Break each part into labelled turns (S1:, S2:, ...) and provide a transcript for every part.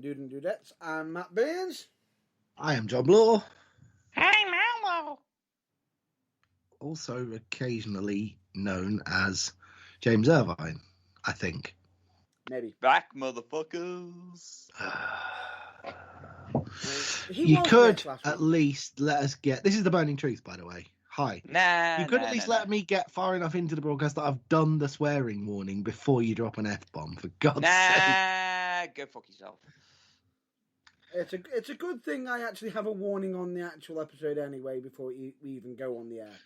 S1: Dudettes. I'm Matt Burns.
S2: I am John Law.
S3: Hey, Malmo.
S2: Also occasionally known as James Irvine, I think.
S1: Maybe.
S3: Back, motherfuckers.
S2: You could at least let us get... This is the burning truth, by the way. Hi. You could at least let me get far enough into the broadcast that I've done the swearing warning before you drop an F-bomb, for God's sake.
S3: Go fuck yourself.
S1: It's a good thing I actually have a warning on the actual episode anyway before we even go on the air.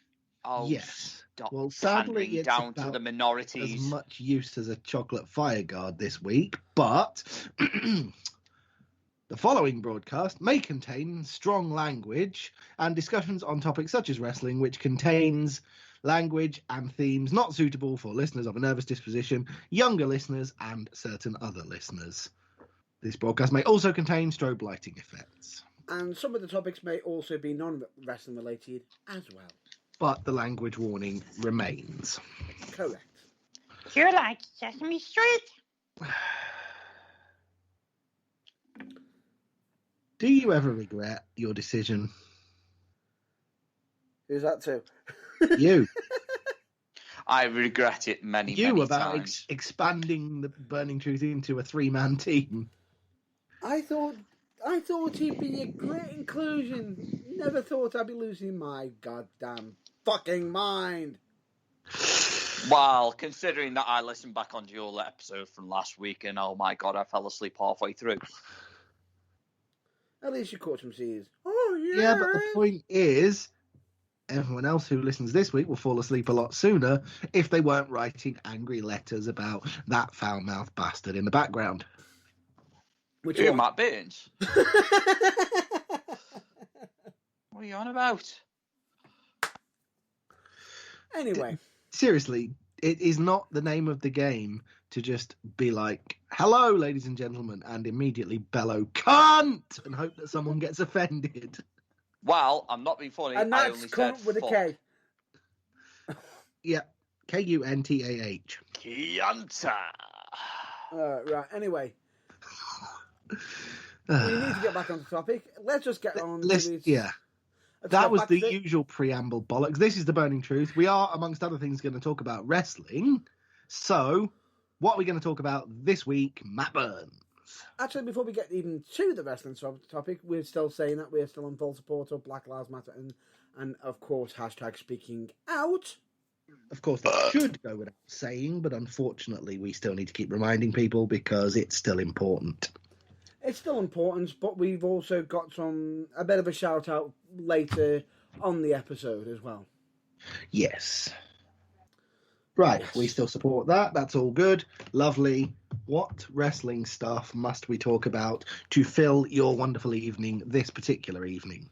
S3: Oh,
S2: yes.
S3: Stop
S2: well, sadly, it's
S3: down to the minorities.
S2: As much use as a chocolate fire guard this week, but the following broadcast may contain strong language and discussions on topics such as wrestling, which contains language and themes not suitable for listeners of a nervous disposition, younger listeners, and certain other listeners. This broadcast may also contain strobe lighting effects.
S1: And some of the topics may also be non-wrestling related as well.
S2: But the language warning remains.
S1: Correct.
S3: You're like Sesame Street.
S2: Do you ever regret your decision?
S1: Who's that to?
S2: You.
S3: I regret it many
S2: about
S3: times.
S2: Expanding the Burning Truth into a 3-man team.
S1: I thought he'd be a great inclusion. Never thought I'd be losing my goddamn fucking mind.
S3: Well, considering that I listened back on your episode from last week and oh my god, I fell asleep halfway through.
S1: At least you caught some C's. Oh, yeah.
S2: Yeah, but the point is, everyone else who listens this week will fall asleep a lot sooner if they weren't writing angry letters about that foul-mouthed bastard in the background.
S3: Which is Matt Burns. What are you on about?
S1: Anyway.
S2: Seriously, it is not the name of the game to just be like, hello, ladies and gentlemen, and immediately bellow, cunt, and hope that someone gets offended.
S3: Well, I'm not being funny.
S1: And
S3: I
S1: that's
S3: only
S1: cunt
S3: said
S1: with
S3: fuck.
S1: a K.
S2: Yeah, Kuntah.
S3: Kuntah.
S1: Right, anyway. We need to get back on the topic. Let's just get on with it.
S2: Yeah. That was the usual preamble bollocks. This is the Burning Truth. We are, amongst other things, going to talk about wrestling. So, what are we going to talk about this week, Matt Burns?
S1: Actually, before we get even to the wrestling topic, we're still saying that we're still in full support of Black Lives Matter and of course, hashtag speaking out.
S2: Of course, that should go without saying, but unfortunately, we still need to keep reminding people because it's still important.
S1: It's still important, but we've also got a bit of a shout out later on the episode as well.
S2: Yes. Right, yes. We still support that. That's all good. Lovely. What wrestling stuff must we talk about to fill your wonderful evening this particular evening?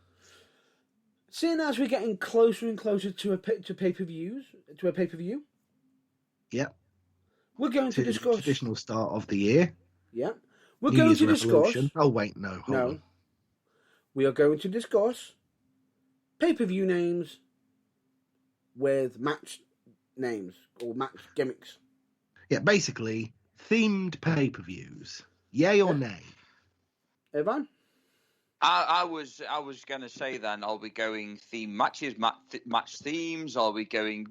S1: Seeing as we're getting closer and closer to a pay-per-view,
S2: Yep.
S1: We're going to discuss
S2: the traditional start of the year.
S1: Yeah. We're going to discuss...
S2: Oh, wait, no. Hold on.
S1: We are going to discuss pay-per-view names with match names or match gimmicks.
S2: Yeah, basically, themed pay-per-views. Yay or nay?
S1: Evan?
S3: I was going to say then, are we going theme matches, match themes? Are we going...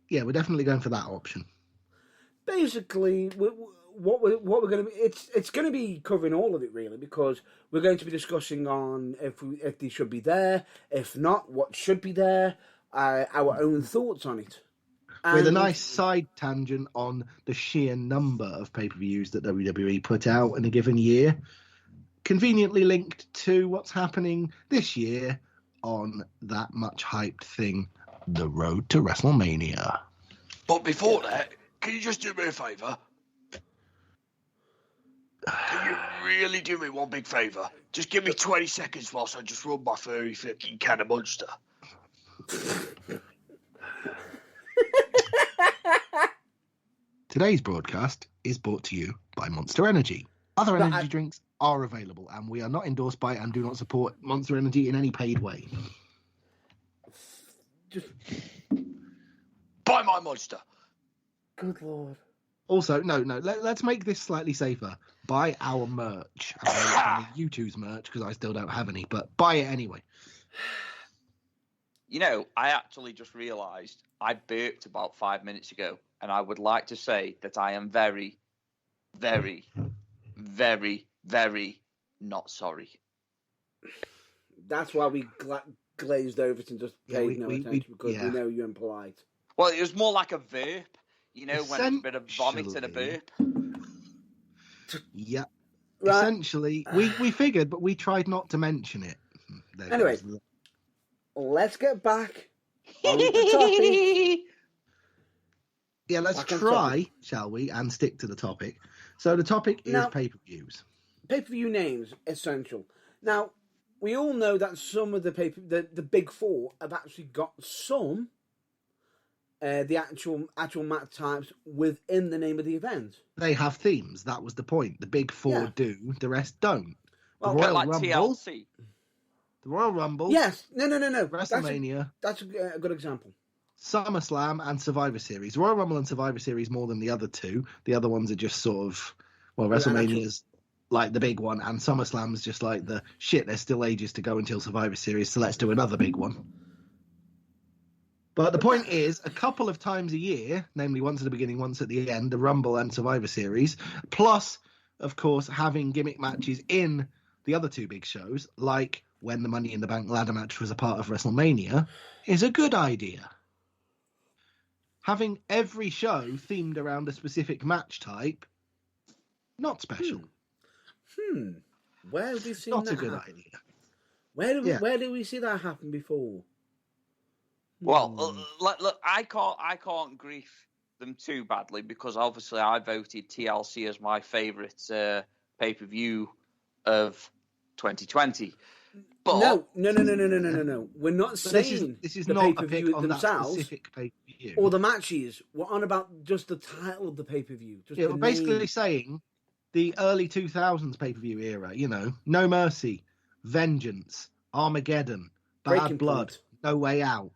S2: Yeah, we're definitely going for that option.
S1: Basically, what we're going to be, it's going to be covering all of it really, because we're going to be discussing on if they should be there, if not, what should be there, our own thoughts on it.
S2: With a nice side tangent on the sheer number of pay-per-views that WWE put out in a given year, conveniently linked to what's happening this year on that much hyped thing, the road to WrestleMania.
S4: But before that, can you just do me a favour? Can you really do me one big favour? Just give me 20 seconds whilst I just run my furry fucking can of Monster.
S2: Today's broadcast is brought to you by Monster Energy. Other energy drinks are available, and we are not endorsed by and do not support Monster Energy in any paid way.
S1: Just
S4: buy my Monster.
S1: Good Lord.
S2: Also, no. Let's make this slightly safer. Buy our merch. I mean, U2's merch because I still don't have any, but buy it anyway.
S3: You know, I actually just realised I burped about 5 minutes ago, and I would like to say that I am very, very, very, very not sorry.
S1: That's why we glazed over and just paid no attention because we know you're impolite.
S3: Well, it was more like a burp, you know, when it's a bit of vomit and a burp.
S2: Yeah.
S1: Right.
S2: Essentially, we figured, but we tried not to mention it.
S1: Anyway, let's get back on the topic.
S2: Yeah, let's try, shall we, and stick to the topic. So the topic is pay-per-views.
S1: Pay-per-view names, essential. Now, we all know that some of the the big four have actually got some the actual match types within the name of the event.
S2: They have themes. That was the point. The big four do. The rest don't.
S3: Well, Royal Rumble, TLC.
S2: The Royal Rumble.
S1: Yes. No.
S2: WrestleMania.
S1: That's a good example.
S2: SummerSlam and Survivor Series. Royal Rumble and Survivor Series more than the other two. The other ones are just sort of, WrestleMania's like the big one, and SummerSlam's just like the shit. There's still ages to go until Survivor Series, so let's do another big one. But the point is, a couple of times a year, namely once at the beginning, once at the end, the Rumble and Survivor Series, plus, of course, having gimmick matches in the other two big shows, like when the Money in the Bank ladder match was a part of WrestleMania, is a good idea. Having every show themed around a specific match type, not special.
S1: Where have we seen
S2: not
S1: that
S2: a good
S1: happen?
S2: idea.
S1: Where did we see that happen before?
S3: Well, look, I can't grief them too badly because obviously I voted TLC as my favourite pay-per-view of 2020. But
S1: No. We're not saying
S2: this is
S1: the
S2: not
S1: pay-per-view themselves
S2: specific pay-per-view
S1: or the matches. We're on about just the title of the pay-per-view.
S2: Yeah, we're basically saying the early 2000s pay-per-view era. You know, No Mercy, Vengeance, Armageddon, Bad Blood, No Way Out.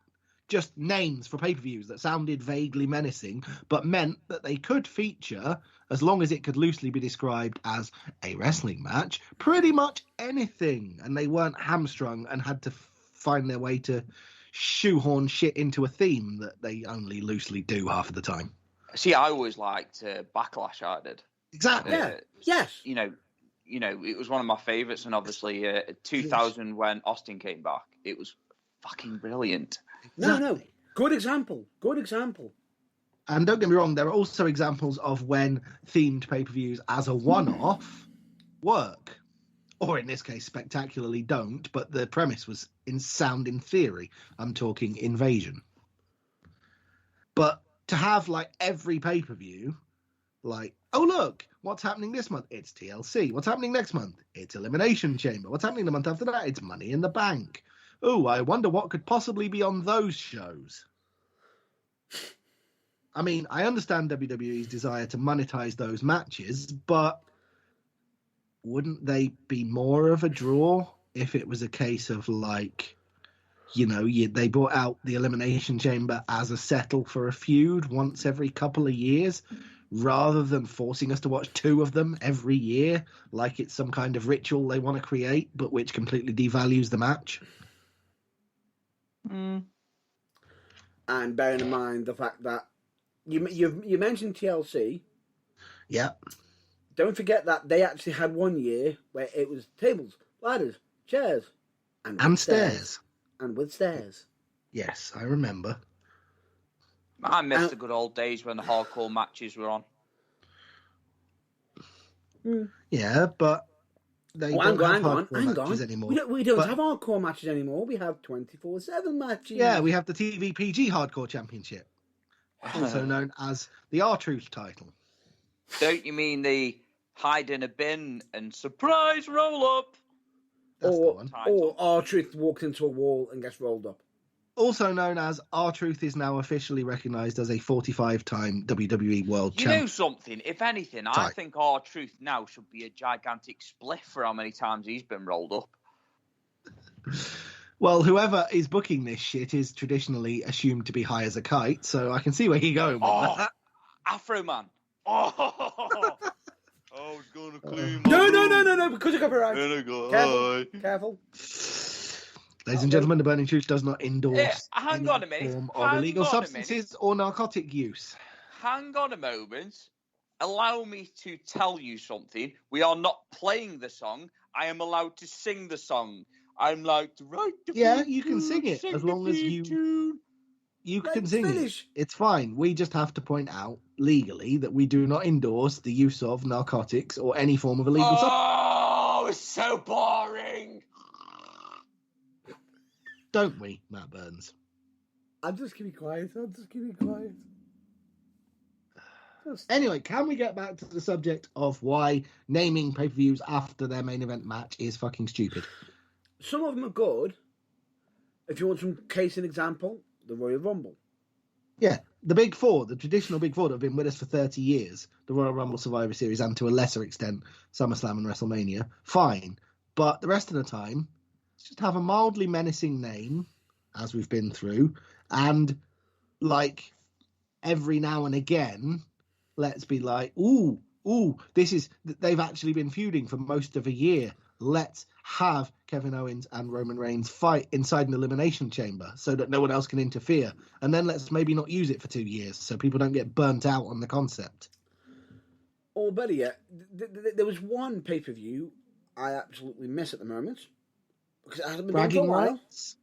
S2: Just names for pay-per-views that sounded vaguely menacing, but meant that they could feature, as long as it could loosely be described as a wrestling match, pretty much anything. And they weren't hamstrung and had to find their way to shoehorn shit into a theme that they only loosely do half of the time.
S3: See, I always liked Backlash. I did.
S2: Exactly.
S1: Yes.
S3: You know, it was one of my favourites, and obviously 2000 when Austin came back, it was fucking brilliant.
S2: Exactly.
S1: No. Good example.
S2: And don't get me wrong, there are also examples of when themed pay-per-views as a one-off work. Or in this case, spectacularly don't, but the premise was sound in theory. I'm talking Invasion. But to have, like, every pay-per-view, like, oh, look, what's happening this month? It's TLC. What's happening next month? It's Elimination Chamber. What's happening the month after that? It's Money in the Bank. Oh, I wonder what could possibly be on those shows. I mean, I understand WWE's desire to monetize those matches, but wouldn't they be more of a draw if it was a case of, like, they brought out the Elimination Chamber as a settle for a feud once every couple of years, rather than forcing us to watch two of them every year, like it's some kind of ritual they want to create, but which completely devalues the match?
S1: And bearing in mind the fact that you mentioned TLC.
S2: Yeah.
S1: Don't forget that they actually had 1 year where it was tables, ladders, chairs, and
S2: stairs.
S1: And with stairs.
S2: Yes, I remember.
S3: I miss the good old days when the hardcore matches were on.
S2: Yeah, but they don't have hardcore matches anymore.
S1: We don't have hardcore matches anymore. We have 24/7 matches.
S2: Yeah, we have the TVPG Hardcore Championship, also known as the R-Truth title.
S3: Don't you mean the hide in a bin and surprise roll up?
S2: That's the one.
S1: Or R-Truth walks into a wall and gets rolled up.
S2: Also known as R-Truth is now officially recognised as a 45-time WWE World Champion.
S3: You know something? If anything, I think R-Truth now should be a gigantic spliff for how many times he's been rolled up.
S2: Well, whoever is booking this shit is traditionally assumed to be high as a kite, so I can see where you're going with that.
S3: Afro Man. Oh, I was gonna clean my
S1: No, because of copyright.
S3: And I go,
S1: Careful.
S2: Ladies and gentlemen, the Burning Truth does not endorse
S3: hang
S2: any
S3: on a minute.
S2: form of illegal substances or narcotic use.
S3: Hang on a moment. Allow me to tell you something. We are not playing the song. I am allowed to sing the song. I'm allowed to write the beat
S2: You can sing it as long as you can sing
S1: finish.
S2: it. It's fine. We just have to point out legally that we do not endorse the use of narcotics or any form of illegal substance.
S3: Oh, it's so boring.
S2: Don't we, Matt Burns?
S1: I'm just keeping quiet.
S2: Anyway, can we get back to the subject of why naming pay-per-views after their main event match is fucking stupid?
S1: Some of them are good. If you want some case in example, the Royal Rumble.
S2: Yeah, the Big Four, the traditional Big Four that have been with us for 30 years, the Royal Rumble Survivor Series, and to a lesser extent, SummerSlam and WrestleMania, fine. But the rest of the time, just have a mildly menacing name, as we've been through, and, like, every now and again, let's be like, ooh, they've actually been feuding for most of a year. Let's have Kevin Owens and Roman Reigns fight inside an elimination chamber so that no one else can interfere. And then let's maybe not use it for 2 years so people don't get burnt out on the concept.
S1: Or better yet, there was one pay-per-view I absolutely miss at the moment. Because it hasn't been done for a while.
S2: Rights?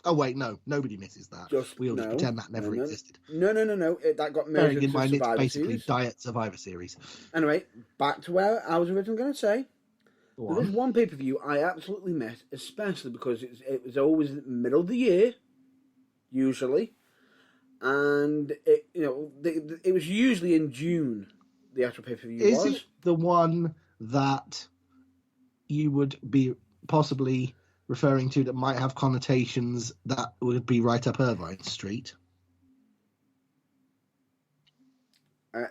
S2: Oh, wait, no. Nobody misses that. We'll just pretend that never existed.
S1: No. That got merged
S2: Bearing in
S1: into
S2: mind, it's
S1: Survivor
S2: basically
S1: Series.
S2: Diet Survivor Series.
S1: Anyway, back to where I was originally going to say. There's one pay-per-view I absolutely missed, especially because it was always in the middle of the year, usually. And, it was usually in June, the actual pay-per-view was.
S2: Is it the one that you would be possibly referring to that might have connotations that would be right up Irvine Street?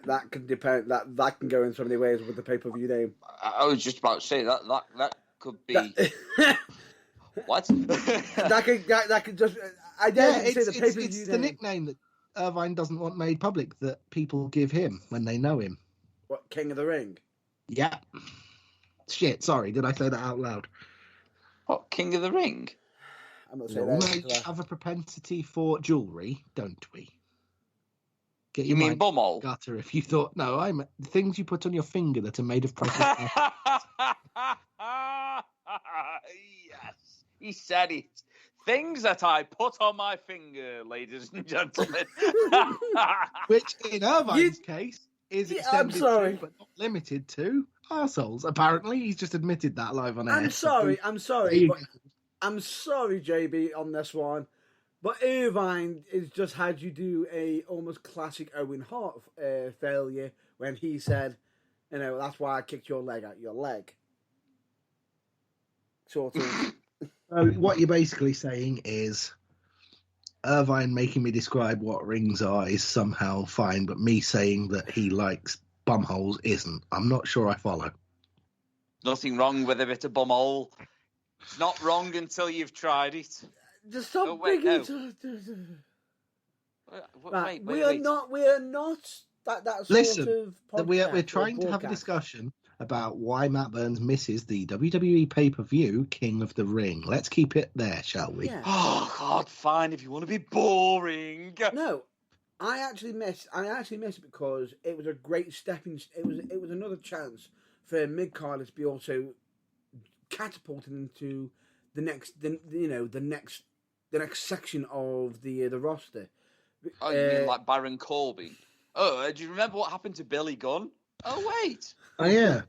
S1: That can depend. That can go in so many ways with the pay-per-view name.
S3: I was just about to say that could be what?
S1: that could just. I dare say the pay-per-view
S2: it's
S1: name.
S2: the nickname that Irvine doesn't want made public that people give him when they know him.
S1: What, King of the Ring?
S2: Yeah. Shit, sorry, did I say that out loud?
S3: What, King of the Ring?
S1: I'm not saying that.
S2: We have a propensity for jewellery, don't we? Get
S3: You mean bumhole?
S2: Gutter if you thought, no, I'm things you put on your finger that are made of precious metal.
S3: Yes, he said it. Things that I put on my finger, ladies and gentlemen.
S2: Which, in Irvine's case, is extended to, but not limited to, arseholes. Apparently, he's just admitted that live on air.
S1: I'm sorry, JB, on this one. But Irvine has just had you do a almost classic Owen Hart failure when he said, that's why I kicked your leg out your leg. Sort of.
S2: What you're basically saying is Irvine making me describe what rings are is somehow fine, but me saying that he likes bumholes isn't. I'm not sure I follow.
S3: Nothing wrong with a bit of bumhole. It's not wrong until you've tried it.
S1: Just stop
S3: Wait.
S1: We are not that sort
S2: Listen,
S1: of
S2: we're
S1: podcast
S2: trying to have a discussion about why Matt Burns misses the WWE pay-per-view King of the Ring. Let's keep it there, shall we?
S1: Yeah.
S3: Oh God, fine. If you want to be boring.
S1: No, I actually missed it because it was a great stepping. It was another chance for mid-carders to be also catapulted into the next section of the roster.
S3: Oh, you mean like Baron Corbin? Oh, do you remember what happened to Billy Gunn? Oh, wait.
S2: Oh, yeah.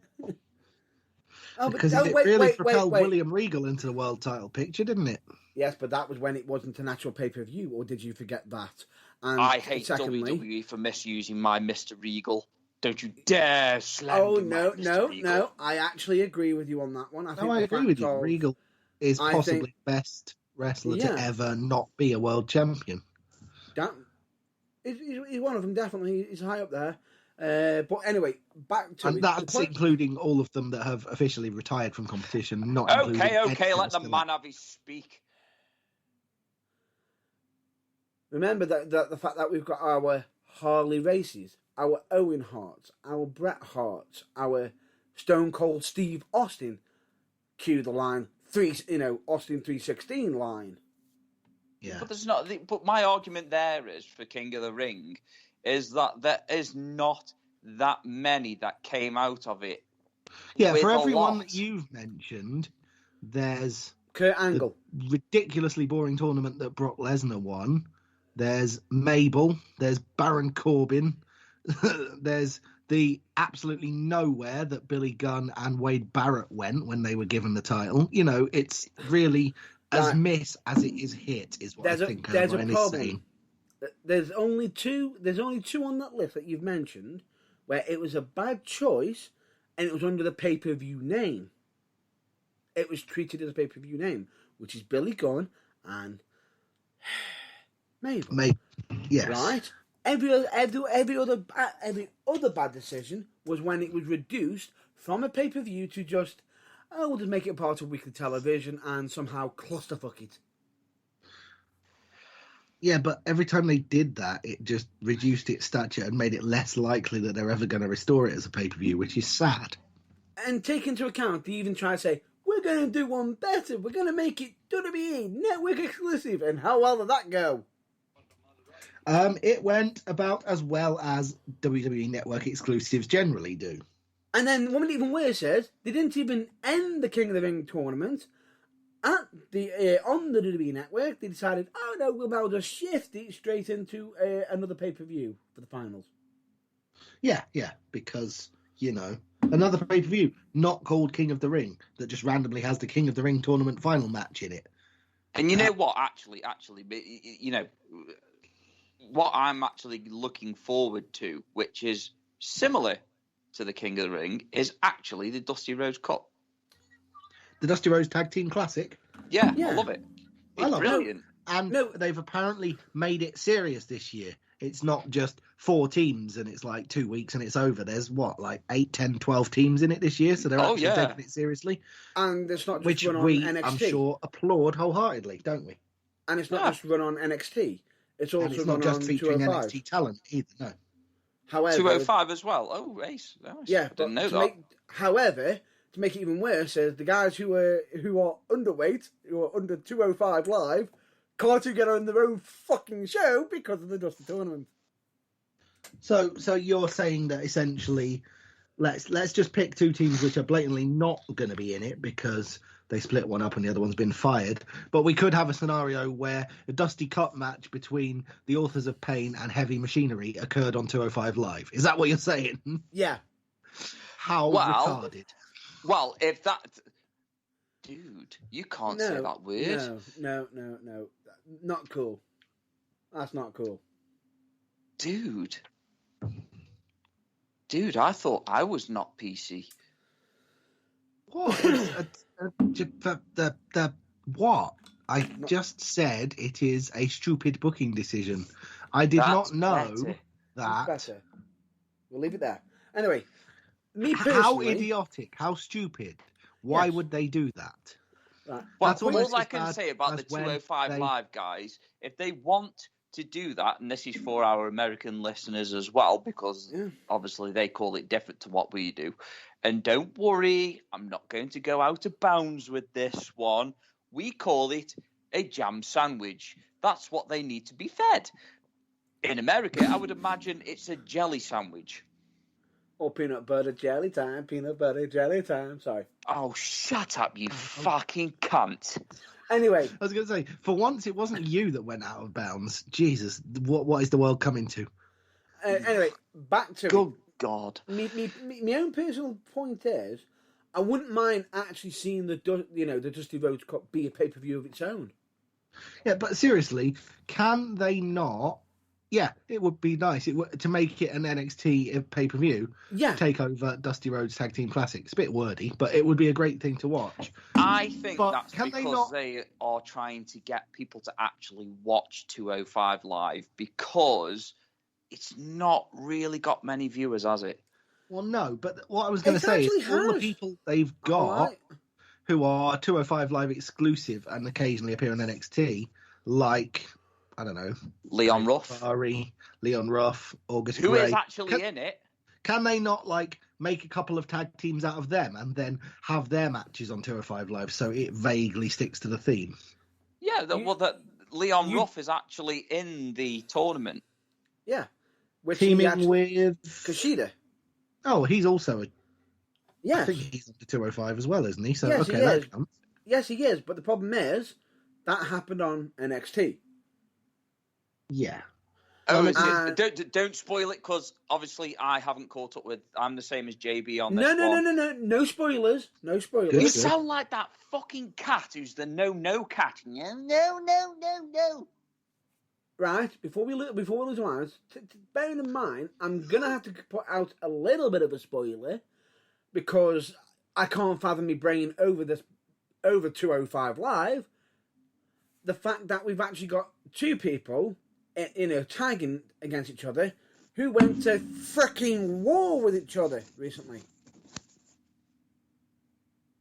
S2: Because it really propelled William Regal into the world title picture, didn't it?
S1: Yes, but that was when it wasn't an actual pay-per-view, or did you forget that? And
S3: I hate WWE for misusing my Mr. Regal. Don't you dare slander
S1: No. I actually agree with you on that one.
S2: I agree with you. Regal is possibly the best wrestler to ever not be a world champion.
S1: He's one of them, definitely. He's high up there. But anyway, back to
S2: and that's including all of them that have officially retired from competition. Not
S3: okay. Let the man have his speak.
S1: Remember that the fact that we've got our Harley races our Owen Harts, our Bret Harts, our Stone Cold Steve Austin. Cue the line Austin 316 line.
S2: Yeah.
S3: But there's not. But my argument there is for King of the Ring, is that there is not that many that came out of it.
S2: Yeah,
S3: with
S2: for
S3: a
S2: everyone
S3: lot.
S2: that you've mentioned, there's
S1: Kurt Angle.
S2: the ridiculously boring tournament that Brock Lesnar won. There's Mabel. There's Baron Corbin. There's the absolutely nowhere that Billy Gunn and Wade Barrett went when they were given the title. You know, it's really as miss as it is hit, is what I think
S1: there's
S2: Ryan
S1: a
S2: is
S1: problem.
S2: saying.
S1: There's only two on that list that you've mentioned where it was a bad choice and it was under the pay-per-view name. It was treated as a pay-per-view name, which is Billy Gunn and Mabel.
S2: Yes.
S1: Right? Every other bad decision was when it was reduced from a pay-per-view to just, we'll just make it part of weekly television and somehow clusterfuck it.
S2: Yeah, but every time they did that, it just reduced its stature and made it less likely that they're ever going to restore it as a pay-per-view, which is sad.
S1: And take into account, they even try to say, we're going to do one better. We're going to make it WWE Network exclusive. And how well did that go?
S2: It went about as well as WWE Network exclusives generally do.
S1: And then what even worse is, they didn't even end the King of the Ring tournament at on the WWE Network. They decided, oh no, we'll now just shift it straight into another pay-per-view for the finals.
S2: Yeah, because, another pay-per-view not called King of the Ring that just randomly has the King of the Ring tournament final match in it.
S3: And you know what, actually, what I'm actually looking forward to, which is similar to the King of the Ring, is actually the Dusty Rhodes Cup.
S2: The Dusty Rhodes Tag Team Classic?
S3: Yeah. I love it. It's
S2: I love
S3: brilliant.
S2: it. And they've apparently made it serious this year. It's not just 4 teams and it's like 2 weeks and it's over. There's 8, 10, 12 teams in it this year, so they're actually taking it seriously.
S1: And it's not just
S2: which
S1: run on
S2: we,
S1: NXT.
S2: I'm sure, applaud wholeheartedly, don't we?
S1: And it's not just run on NXT. It's also
S2: and it's not just featuring
S1: 205.
S2: NXT talent either, no.
S3: However, 205 as well. Oh, ace. Nice.
S1: Yeah,
S3: I didn't know that.
S1: However, to make it even worse, is the guys who are underweight, who are under 205 live, can't get on their own fucking show because of the Dusty tournament.
S2: So you're saying that essentially, let's just pick 2 teams which are blatantly not going to be in it because they split one up and the other one's been fired. But we could have a scenario where a Dusty Cup match between the Authors of Pain and Heavy Machinery occurred on 205 Live. Is that what you're saying?
S1: Yeah.
S2: How retarded?
S3: Well, if that... Dude, you can't say that word.
S1: No. Not cool. That's not cool.
S3: Dude, I thought I was not PC.
S2: What? What? I just said it is a stupid booking decision. I did not know that.
S1: Better. We'll leave it there. Anyway, me personally...
S2: How idiotic, how stupid. Why would they do that?
S1: Right.
S3: Well, all I can say about the 205 Live guys, if they want to do that, and this is for our American listeners as well, because obviously they call it different to what we do. And don't worry, I'm not going to go out of bounds with this one. We call it a jam sandwich. That's what they need to be fed. In America, I would imagine it's a jelly sandwich.
S1: Or peanut butter jelly time, sorry.
S3: Oh, shut up, you fucking cunt.
S1: Anyway.
S2: I was going to say, for once it wasn't you that went out of bounds. Jesus, what is the world coming to?
S1: Anyway, back to...
S3: Good God.
S1: My own personal point is, I wouldn't mind actually seeing the Dusty Rhodes Cup be a pay-per-view of its own.
S2: Yeah, but seriously, can they not... Yeah, it would be nice to make it an NXT pay-per-view.
S1: Yeah.
S2: Take over Dusty Rhodes Tag Team Classic. It's a bit wordy, but it would be a great thing to watch.
S3: I think that's because they are trying to get people to actually watch 205 Live, because it's not really got many viewers, has it?
S2: Well, no, but what I was going to say is all the people they've got who are 205 Live exclusive and occasionally appear on NXT, like... I don't know,
S3: Leon Ruff,
S2: Leon Ruff, August
S3: who
S2: Gray.
S3: is actually in it.
S2: Can they not like make a couple of tag teams out of them and then have their matches on 205 Live so it vaguely sticks to the theme?
S3: Yeah, Leon Ruff is actually in the tournament.
S1: Yeah.
S2: Teaming with
S1: Kushida.
S2: Oh, he's also
S1: Yes.
S2: I think he's on the 205 as well, isn't he? So
S1: Yes,
S2: okay,
S1: he
S2: that
S1: is.
S2: counts.
S1: Yes, he is. But the problem is that happened on NXT.
S2: Yeah.
S3: Oh, don't spoil it, because obviously I haven't caught up with. I'm the same as JB on this one.
S1: No spoilers. No spoilers.
S3: You sound like that fucking cat who's the no cat. No.
S1: Right, before we lose our minds, bearing in mind, I'm going to have to put out a little bit of a spoiler because I can't fathom me bringing over 205 Live. The fact that we've actually got two people, tagging against each other who went to fricking war with each other recently.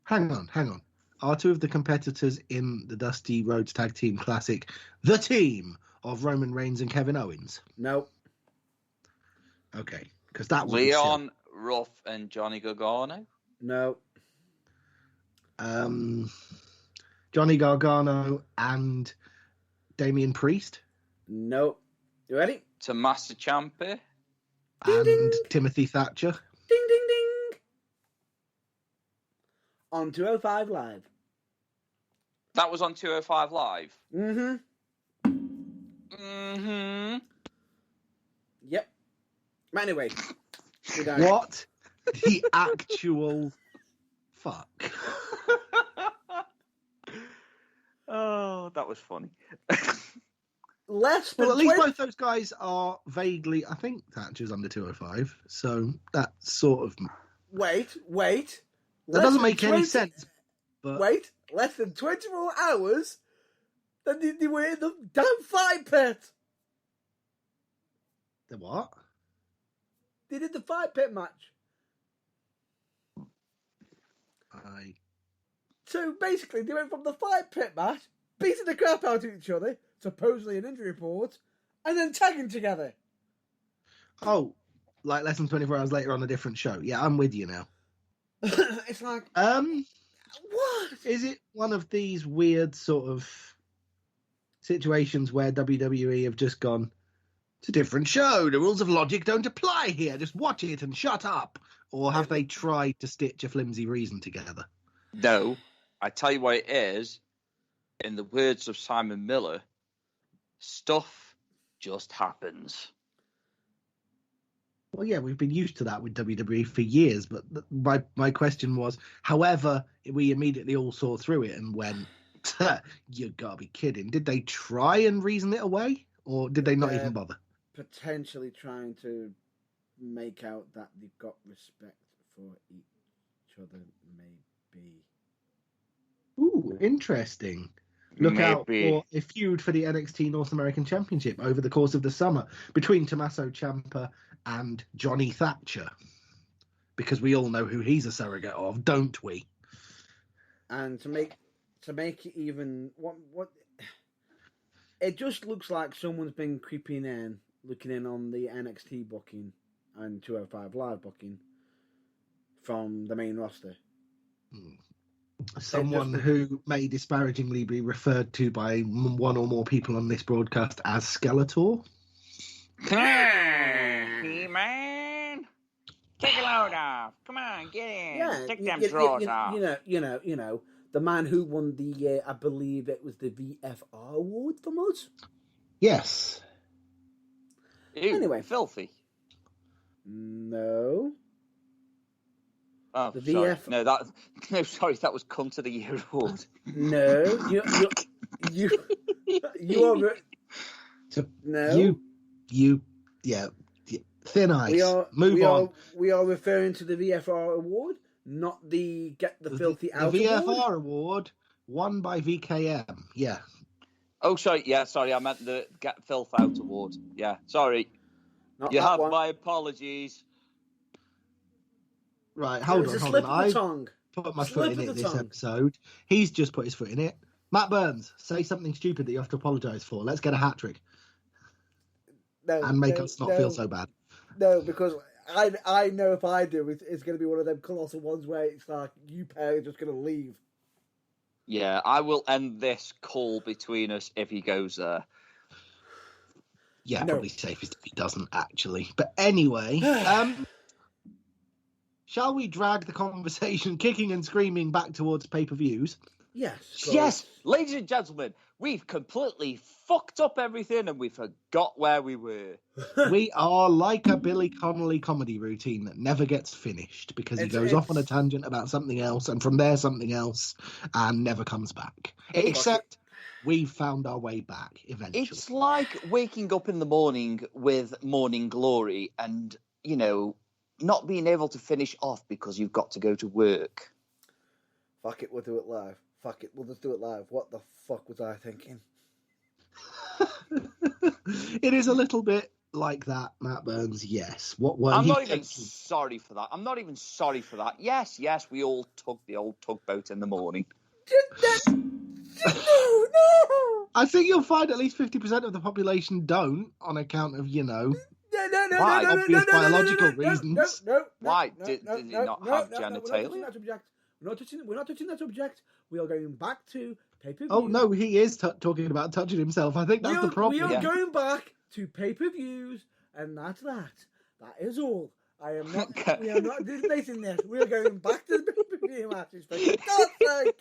S2: Hang on. Are two of the competitors in the Dusty Rhodes Tag Team Classic the team of Roman Reigns and Kevin Owens?
S1: No.
S2: Okay, because that would
S3: Leon Ruff and Johnny Gargano?
S1: No.
S2: Johnny Gargano and Damian Priest?
S1: No. You ready?
S3: Tommaso Ciampa?
S2: And
S1: ding.
S2: Timothy Thatcher?
S1: Ding, ding, ding. On 205 Live.
S3: That was on 205 Live?
S1: Mm-hmm. Yep. But anyway.
S2: What the actual fuck?
S3: Oh, that was funny.
S2: Well, at least both those guys are vaguely. I think Thatcher's under 205, so that's sort of.
S1: Wait.
S2: That doesn't make any sense. But
S1: wait, less than 24 hours. Then they were in the damn fight pit.
S2: The what?
S1: They did the fight pit match. So basically, they went from the fight pit match, beating the crap out of each other, supposedly an injury report, and then tagging together.
S2: Oh, like less than 24 hours later on a different show. Yeah, I'm with you now.
S1: It's like, what?
S2: Is it one of these weird sort of situations where WWE have just gone, it's a different show, the rules of logic don't apply here, just watch it and shut up? Or have they tried to stitch a flimsy reason together?
S3: No, I tell you what it is. In the words of Simon Miller, stuff just happens.
S2: Well, yeah, we've been used to that with WWE for years, but my question was, however, we immediately all saw through it and went, you gotta be kidding. Did they try and reason it away, or did they not even bother?
S1: Potentially trying to make out that they've got respect for each other, maybe.
S2: Ooh, interesting. Look out for a feud for the NXT North American Championship over the course of the summer between Tommaso Ciampa and Johnny Thatcher. Because we all know who he's a surrogate of, don't we?
S1: And to make it even what it just looks like someone's been creeping in, looking in on the NXT booking and 205 Live booking from the main roster.
S2: Someone who may disparagingly be referred to by one or more people on this broadcast as Skeletor.
S3: He-Man, take a load off. Come on, get in.
S1: Yeah,
S3: take them drawers off.
S1: You know, the man who won the, I believe it was the VFR award from us.
S2: Yes.
S3: Ew,
S1: anyway,
S3: filthy.
S1: No.
S3: Oh,
S1: the
S3: sorry.
S1: VF...
S3: No, sorry, that was Cunt of the Year award.
S1: No, you are. No,
S2: yeah, thin ice. Move on.
S1: We are referring to the VFR award, not the Get the Filthy Out
S2: the
S1: award.
S2: VFR award won by VKM. Yeah.
S3: Oh, sorry. Yeah, sorry. I meant the Get Filth Out award. Yeah, sorry.
S1: Not
S3: you have
S1: one.
S3: my apologies.
S2: Right, hold on.
S1: Slip of the tongue.
S2: Put my foot in it this episode. He's just put his foot in it. Matt Burns, say something stupid that you have to apologise for. Let's get a hat trick and make us not feel so bad.
S1: No, because I know if I do, it's going to be one of them colossal ones where it's like you pair are just going to leave.
S3: Yeah, I will end this call between us if he goes there.
S2: Yeah, probably safest if he doesn't, actually. But anyway, shall we drag the conversation kicking and screaming back towards pay-per-views?
S3: Yes, ladies and gentlemen, we've completely fucked up everything and we forgot where we were.
S2: We are like a Billy Connolly comedy routine that never gets finished because he goes off on a tangent about something else and from there something else and never comes back. Except we've found our way back eventually.
S3: It's like waking up in the morning with morning glory and, you know, not being able to finish off because you've got to go to work.
S1: Fuck it, we'll do it live. Fuck it, we'll just do it live. What the fuck was I thinking?
S2: It is a little bit like that, Matt Burns, yes. What were
S3: I'm
S2: you
S3: not even
S2: thinking?
S3: sorry for that. I'm not even sorry for that. Yes, we all took the old tugboat in the morning.
S1: No!
S2: I think you'll find at least 50% of the population don't, on account of, obvious biological reasons.
S3: Why? Did he not have genitalia?
S1: We're not touching that subject. We are going back to pay-per-view.
S2: Oh, no, he is talking about touching himself. I think that's the problem.
S1: We are going back to pay-per-views, and that's that. That is all. We are not displacing this. We are going back to the pay-per-view matches, for God's sake.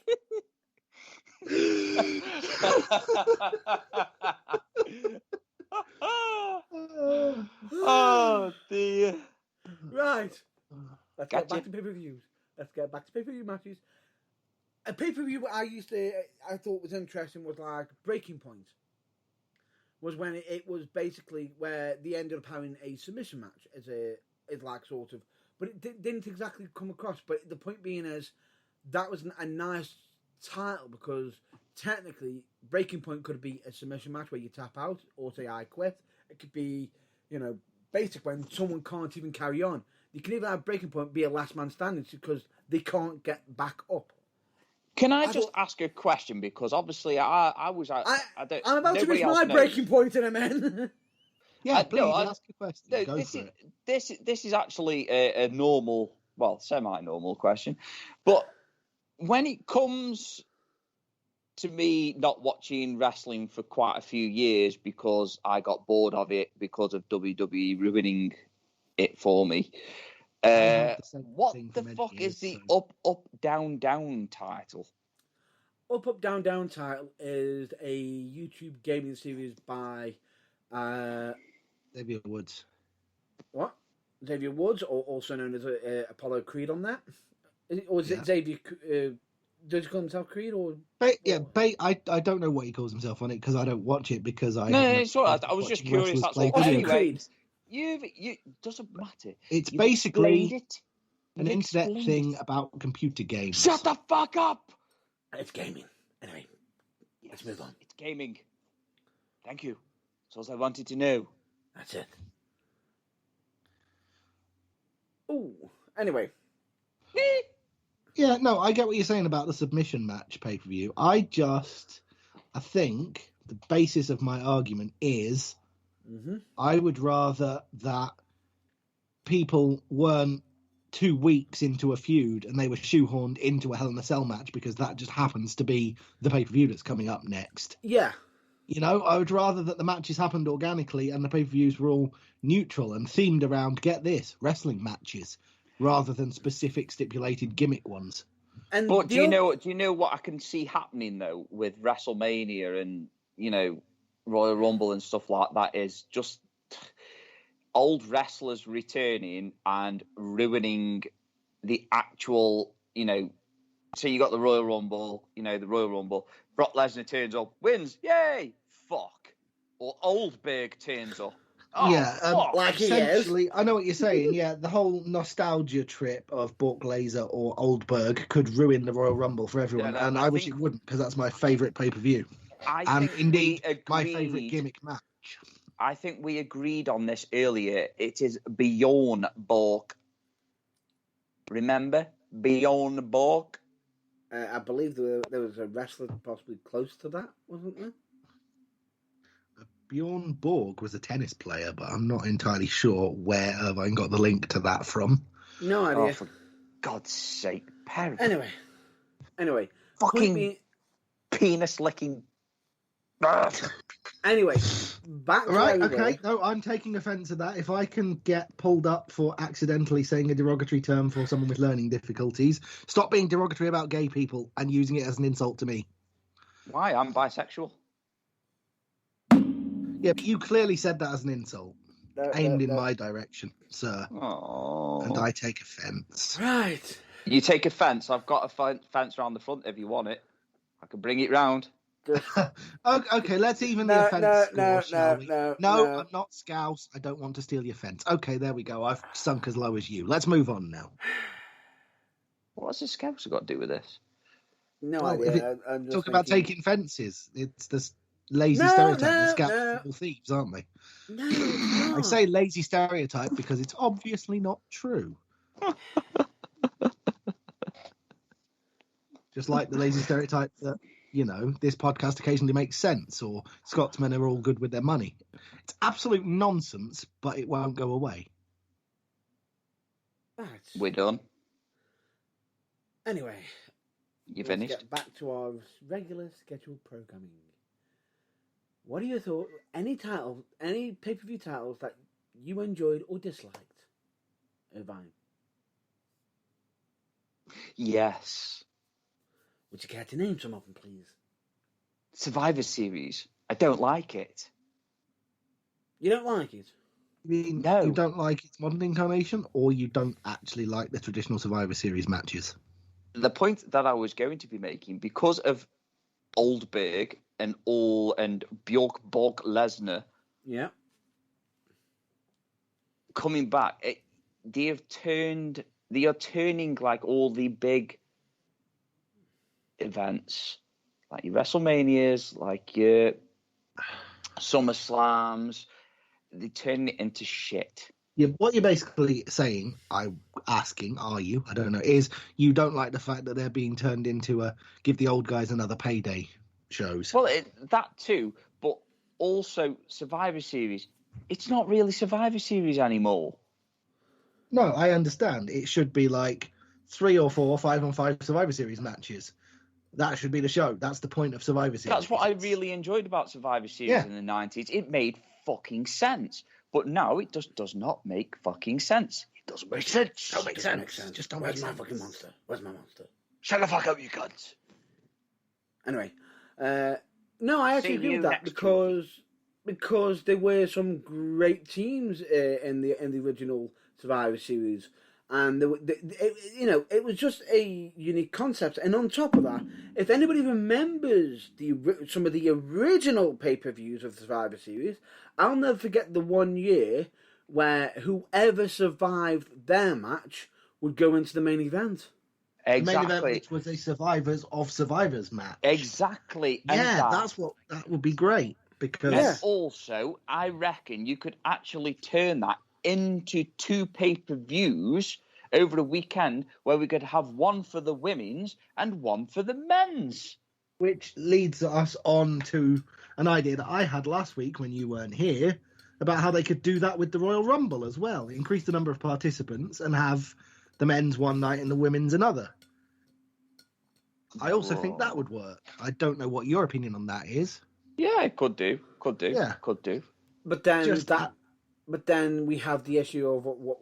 S3: Oh dear.
S1: Right. Let's get back to pay-per-views. Let's get back to pay-per-view matches. A pay-per-view I thought was interesting was like Breaking Point. Was when it was basically where they ended up having a submission match as like sort of, but it didn't exactly come across. But the point being is that was a nice title because technically Breaking Point could be a submission match where you tap out or say I quit. It could be, basic when someone can't even carry on. You can even have Breaking Point be a last man standing because they can't get back up.
S3: Can I just ask a question? Because obviously I'm
S1: about to reach my breaking point in a minute.
S2: Yeah, please ask a question.
S3: This is actually a normal, well, semi-normal question. But when it comes to me not watching wrestling for quite a few years because I got bored of it because of WWE ruining it for me. What the fuck is the Up, Up, Down, Down title?
S1: Up, Up, Down, Down title is a YouTube gaming series by
S2: Xavier Woods.
S1: What? Xavier Woods, or also known as Apollo Creed on that? Or is it Xavier... does he call himself Creed or?
S2: I don't know what he calls himself on it because I don't watch it because I.
S3: No, it's all right. I was just curious. That's all. Anyway, you doesn't matter.
S2: It's basically an internet thing about computer games.
S3: Shut the fuck up!
S1: It's gaming. Anyway, let's move on.
S3: It's gaming. Thank you. That's all I wanted to know.
S1: That's it. Ooh. Anyway.
S2: Yeah, no, I get what you're saying about the submission match pay-per-view. I think the basis of my argument is I would rather that people weren't 2 weeks into a feud and they were shoehorned into a Hell in a Cell match because that just happens to be the pay-per-view that's coming up next.
S1: Yeah.
S2: I would rather that the matches happened organically and the pay-per-views were all neutral and themed around, get this, wrestling matches, rather than specific stipulated gimmick ones.
S3: But do you know what I can see happening though with WrestleMania and Royal Rumble and stuff like that is just old wrestlers returning and ruining the actual, so you got the Royal Rumble, Brock Lesnar turns up, wins, yay, fuck. Or Oldberg turns up.
S2: Oh, yeah, like essentially, I know what you're saying. Yeah, the whole nostalgia trip of Brock Lesnar or Oldberg could ruin the Royal Rumble for everyone, and I wish it wouldn't because that's my favourite pay-per-view. And indeed, my favourite gimmick match.
S3: I think we agreed on this earlier. It is Bjorn Borg. Remember? Bjorn Borg?
S1: I believe there was a wrestler possibly close to that, wasn't there?
S2: Bjorn Borg was a tennis player, but I'm not entirely sure where Irvine got the link to that from.
S1: No idea.
S3: Oh, for God's sake, Perry.
S1: Anyway,
S3: fucking penis licking.
S1: Anyway, back to
S2: Right,
S1: where we
S2: okay.
S1: were.
S2: No, I'm taking offence at that. If I can get pulled up for accidentally saying a derogatory term for someone with learning difficulties, stop being derogatory about gay people and using it as an insult to me.
S3: Why? I'm bisexual.
S2: Yeah, but you clearly said that as an insult, aimed in my direction, sir.
S3: Oh.
S2: And I take offence.
S1: Right.
S3: You take offence. I've got a fence around the front if you want it. I can bring it round.
S2: Okay, let's even the offence score, shall we?
S1: No,
S2: I'm not Scouse. I don't want to steal your fence. Okay, there we go. I've sunk as low as you. Let's move on now.
S3: What's the Scouts got to do with this?
S1: No
S2: Well,
S1: idea. I'm just
S2: talk about
S1: thinking...
S2: taking fences. It's the lazy stereotype. The Scouts are all thieves, aren't they?
S1: No, it's not.
S2: I say lazy stereotype because it's obviously not true. Just like the lazy stereotype that, you know, this podcast occasionally makes sense, or Scotsmen are all good with their money. It's absolute nonsense, but it won't go away.
S3: We're done.
S1: Anyway,
S3: You
S1: let's
S3: finished?
S1: get back to our regular scheduled programming. What are your thoughts? Any pay-per-view titles that you enjoyed or disliked, Irvine?
S3: Yes.
S1: Would you care to name some of them, please?
S3: Survivor Series. I don't like it.
S1: You don't like it?
S2: You mean
S3: No.
S2: you don't like its modern incarnation, or you don't actually like the traditional Survivor Series matches?
S3: The point that I was going to be making, because of Oldberg and Bjork Borg Lesnar
S1: Yeah.
S3: coming back, they are turning like all the big events, like your WrestleManias, like your SummerSlams, they turn it into shit.
S2: Yeah, what you're basically saying, I'm asking, are you? I don't know, is you don't like the fact that they're being turned into give the old guys another payday shows.
S3: Well, that too, but also Survivor Series. It's not really Survivor Series anymore.
S2: No, I understand. It should be like 3 or 4 5-on-5 Survivor Series matches. That should be the show. That's the point of Survivor Series.
S3: That's what I really enjoyed about Survivor Series in the 90s. It made fucking sense. But now it just does not make fucking sense.
S4: It doesn't make sense.
S1: Don't make sense. Just don't. Where's my fucking monster? Where's my monster?
S4: Shut the fuck up, you cunts.
S1: Anyway, no, I actually agree with that because there were some great teams in the original Survivor Series, and it was just a unique concept. And on top of that, if anybody remembers some of the original pay-per-views of the Survivor Series, I'll never forget the one year where whoever survived their match would go into the main event.
S3: Exactly.
S2: The main event, which was a Survivors of Survivors match.
S3: Exactly.
S2: And
S3: that
S2: would be great, because
S3: and also I reckon you could actually turn that into 2 pay-per-views over a weekend where we could have one for the women's and one for the men's.
S2: Which leads us on to an idea that I had last week when you weren't here, about how they could do that with the Royal Rumble as well. Increase the number of participants and have the men's one night and the women's another. I also think that would work. I don't know what your opinion on that is.
S3: Yeah, it could do.
S2: Yeah.
S3: Could do.
S1: But then
S2: Just
S1: But then we have the issue of what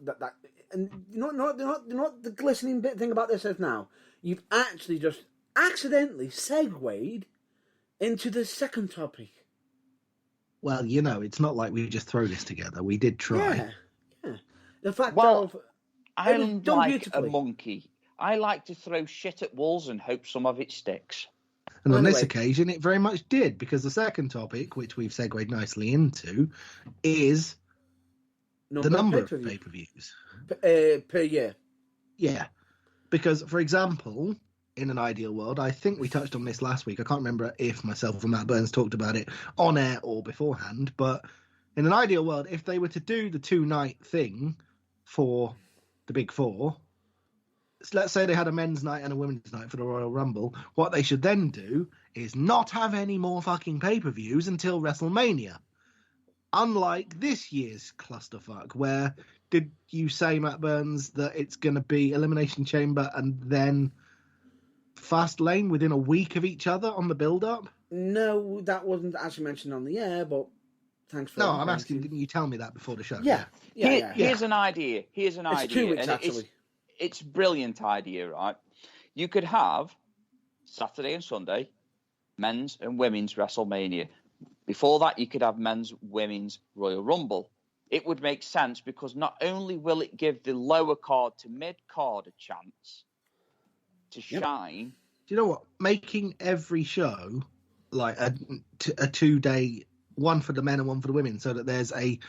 S1: that and not the glistening bit thing about this is now you've actually just accidentally segued into the second topic.
S2: Well, it's not like we just throw this together. We did try.
S1: Yeah. The fact
S3: I'm
S1: done
S3: like
S1: beautifully.
S3: a monkey. I like to throw shit at walls and hope some of it sticks.
S2: And on this
S1: Anyway.
S2: occasion, it very much did, because the second topic, which we've segued nicely into, is the number of pay-per-views.
S1: Per year.
S2: Yeah. Because, for example, in an ideal world, I think we touched on this last week. I can't remember if myself or Matt Burns talked about it on air or beforehand, but in an ideal world, if they were to do the 2-night thing for the Big Four, let's say they had a men's night and a women's night for the Royal Rumble. What they should then do is not have any more fucking pay-per-views until WrestleMania. Unlike this year's clusterfuck, where did you say, Matt Burns, that it's going to be Elimination Chamber and then Fastlane within a week of each other on the build-up?
S1: No, that wasn't actually mentioned on the air, but thanks for...
S2: No, I'm asking, didn't you tell me that before the show?
S1: Yeah.
S3: Here's an idea. It's
S1: 2 weeks, actually.
S3: It's a brilliant idea, right? You could have Saturday and Sunday, men's and women's WrestleMania. Before that, you could have men's, women's Royal Rumble. It would make sense because not only will it give the lower card to mid-card a chance to shine...
S2: Do you know what? Making every show like a 2-day, one for the men and one for the women, so that there's a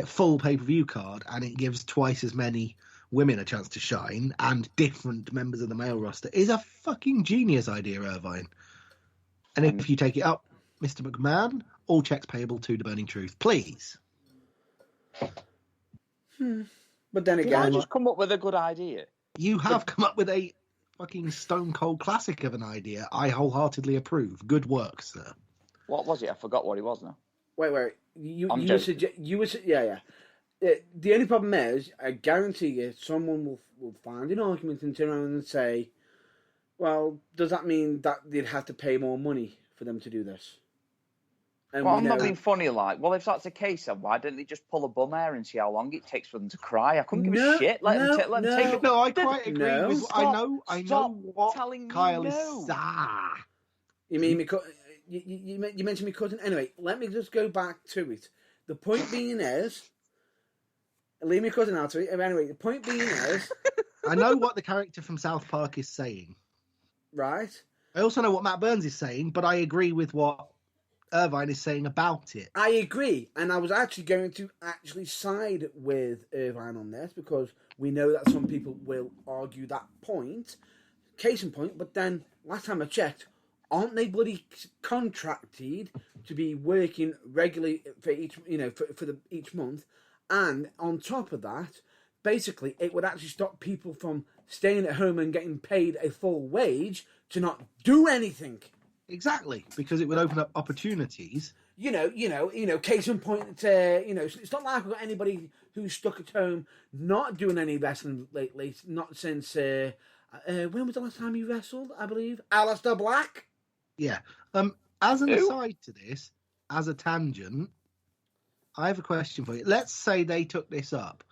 S2: full pay-per-view card and it gives twice as many women a chance to shine and different members of the male roster is a fucking genius idea, Irvine. And if you take it up, Mr. McMahon, all checks payable to the Burning Truth, please.
S1: But then again...
S3: Did I just come up with a good idea?
S2: You have come up with a fucking stone cold classic of an idea. I wholeheartedly approve. Good work, sir.
S3: What was it? I forgot what it was now.
S1: Wait. You were the only problem is, I guarantee you, someone will find an argument and turn around and say, well, does that mean that they'd have to pay more money for them to do this? And
S3: well, I'm not being funny like, well, if that's the case, then why didn't they just pull a bum hair and see how long it takes for them to cry? I couldn't give a shit. Let them take it.
S2: No, I quite agree with... I know what Kyle is...
S1: You mean because... You mentioned me cousin. Anyway, let me just go back to it. The point being is... Leave me cousin out of it. Anyway, the point being is...
S2: I know what the character from South Park is saying.
S1: Right.
S2: I also know what Matt Burns is saying, but I agree with what Irvine is saying about it.
S1: I agree, and I was actually going to side with Irvine on this because we know that some people will argue that point. Case in point, but then last time I checked, aren't they bloody contracted to be working regularly for each, each month? And on top of that, basically, it would actually stop people from staying at home and getting paid a full wage to not do anything.
S2: Exactly, because it would open up opportunities.
S1: Case in point, it's not like we've got anybody who's stuck at home not doing any wrestling lately, not since, when was the last time you wrestled, I believe? Aleister Black?
S2: Yeah. As an aside to this, as a tangent, I have a question for you. Let's say they took this up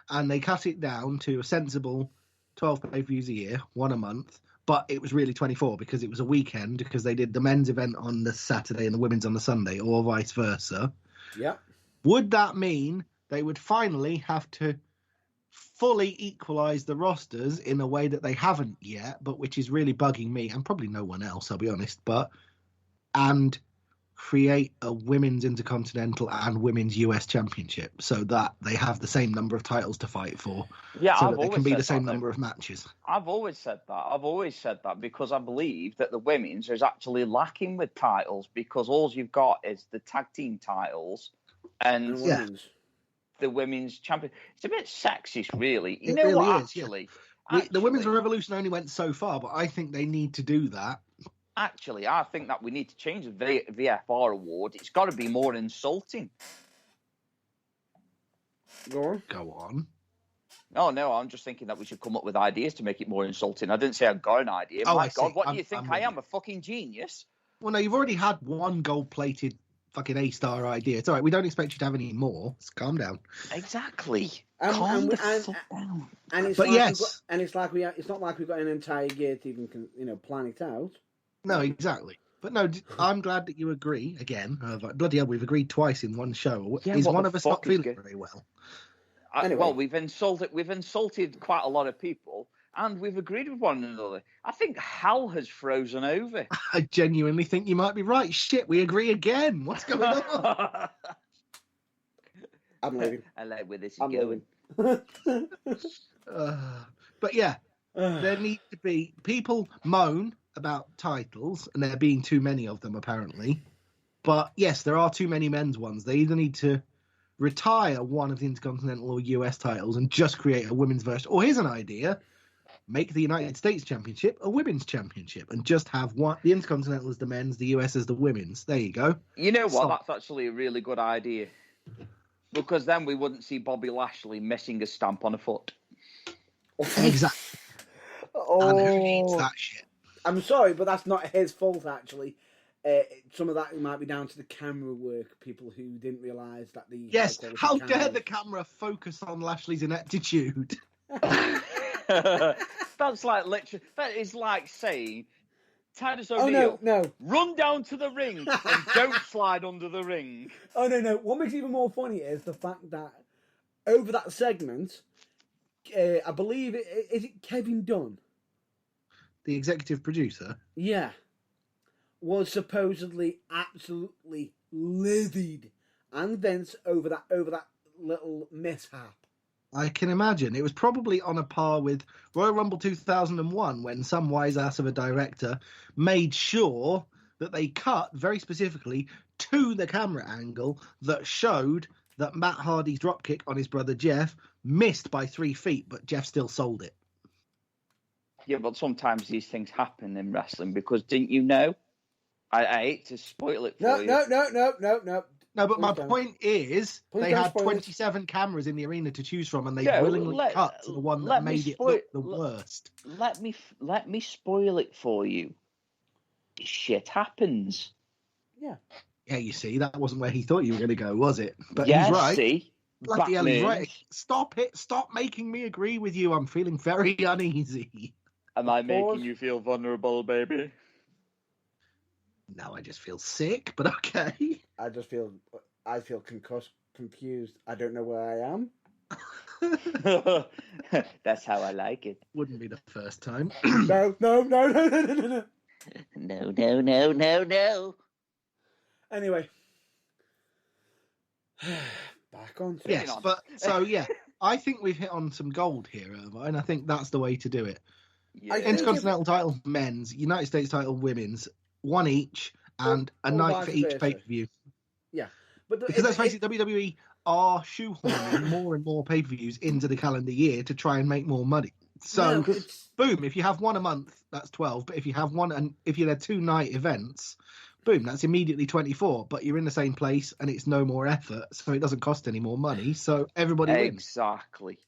S2: and they cut it down to a sensible 12 pay-per-views a year, one a month, but it was really 24 because it was a weekend because they did the men's event on the Saturday and the women's on the Sunday, or vice versa.
S1: Yeah.
S2: Would that mean they would finally have to fully equalise the rosters in a way that they haven't yet, but which is really bugging me and probably no one else, I'll be honest, and create a women's intercontinental and women's US championship so that they have the same number of titles to fight for.
S3: Yeah,
S2: so that they can be the same number of matches.
S3: I've always said that because I believe that the women's is actually lacking with titles because all you've got is the tag team titles and the women's champion. It's a bit sexist, really.
S2: It really is, actually, the women's revolution only went so far, but I think they need to do that.
S3: Actually, I think that we need to change the VFR award. It's got to be more insulting.
S1: Go
S2: on.
S3: Oh, no, I'm just thinking that we should come up with ideas to make it more insulting. I didn't say I've got an idea.
S2: Oh,
S3: My God, what do you think? I am a fucking genius.
S2: Well, no, you've already had one gold-plated fucking A-star idea. It's all right. We don't expect you to have any more. Just calm down.
S3: Exactly. Calm the fuck down.
S1: And it's
S2: but
S1: like
S2: yes.
S1: It's not like we've got an entire year to even, plan it out.
S2: No, exactly. But no, I'm glad that you agree again. Bloody hell, we've agreed twice in one show.
S3: Yeah,
S2: is one of us not feeling very well?
S1: Anyway.
S3: Well, we've insulted quite a lot of people, and we've agreed with one another. I think hell has frozen over.
S2: I genuinely think you might be right. Shit, we agree again. What's going on?
S1: I'm leaving.
S3: I like where this is going.
S2: But yeah, there need to be people moan about titles, and there being too many of them apparently. But yes, there are too many men's ones. They either need to retire one of the Intercontinental or US titles and just create a women's version. Or here's an idea: make the United States Championship a women's championship and just have one, the Intercontinental as the men's, the US as the women's. There you go.
S3: You know what?
S2: Solid.
S3: That's actually a really good idea. Because then we wouldn't see Bobby Lashley missing a stamp on a foot.
S2: Exactly. And who needs that shit?
S1: I'm sorry, but that's not his fault, actually. Some of that might be down to the camera work, people who didn't realise that the...
S2: Yes, how dare the camera focus on Lashley's ineptitude?
S3: That's like literally... That is like saying, Titus O'Neil,
S1: no.
S3: run down to the ring and don't slide under the ring.
S1: Oh, no. What makes it even more funny is the fact that over that segment, I believe, is it Kevin Dunn?
S2: The executive producer?
S1: Yeah. Was supposedly absolutely livid and Vince over that little mishap.
S2: I can imagine. It was probably on a par with Royal Rumble 2001 when some wise ass of a director made sure that they cut very specifically to the camera angle that showed that Matt Hardy's dropkick on his brother Jeff missed by 3 feet, but Jeff still sold it.
S3: Yeah, but sometimes these things happen in wrestling because didn't you know? I hate to spoil it for you.
S1: No.
S2: No, but my point is they had
S1: spoil
S2: 27 cameras in the arena to choose from, and they
S3: No,
S2: willingly cut to the one that made it look the worst.
S3: Let me spoil it for you. Shit happens.
S1: Yeah.
S2: Yeah, you see, that wasn't where he thought you were going to go, was it? But
S3: yeah,
S2: he's right.
S3: See,
S2: Bloody hell, he's right. Stop it. Stop making me agree with you. I'm feeling very uneasy.
S3: Am I making you feel vulnerable, baby?
S2: No, I just feel sick, but okay.
S1: I feel concussed, confused. I don't know where I am.
S3: That's how I like it.
S2: Wouldn't be the first time.
S1: No.
S3: No.
S1: Anyway. Back on to
S2: Yes, but so yeah, I think we've hit on some gold here, Irvine. I think that's the way to do it.
S3: Yeah.
S2: Intercontinental title men's, United States title women's, one each, and a night for each pay-per-view.
S1: Yeah. But
S2: because let's face it, WWE are shoehorning more and more pay-per-views into the calendar year to try and make more money. So, boom, if you have one a month, that's 12. But if you have one, and if you had 2 night events, boom, that's immediately 24. But you're in the same place, and it's no more effort, so it doesn't cost any more money. So everybody wins.
S3: Exactly.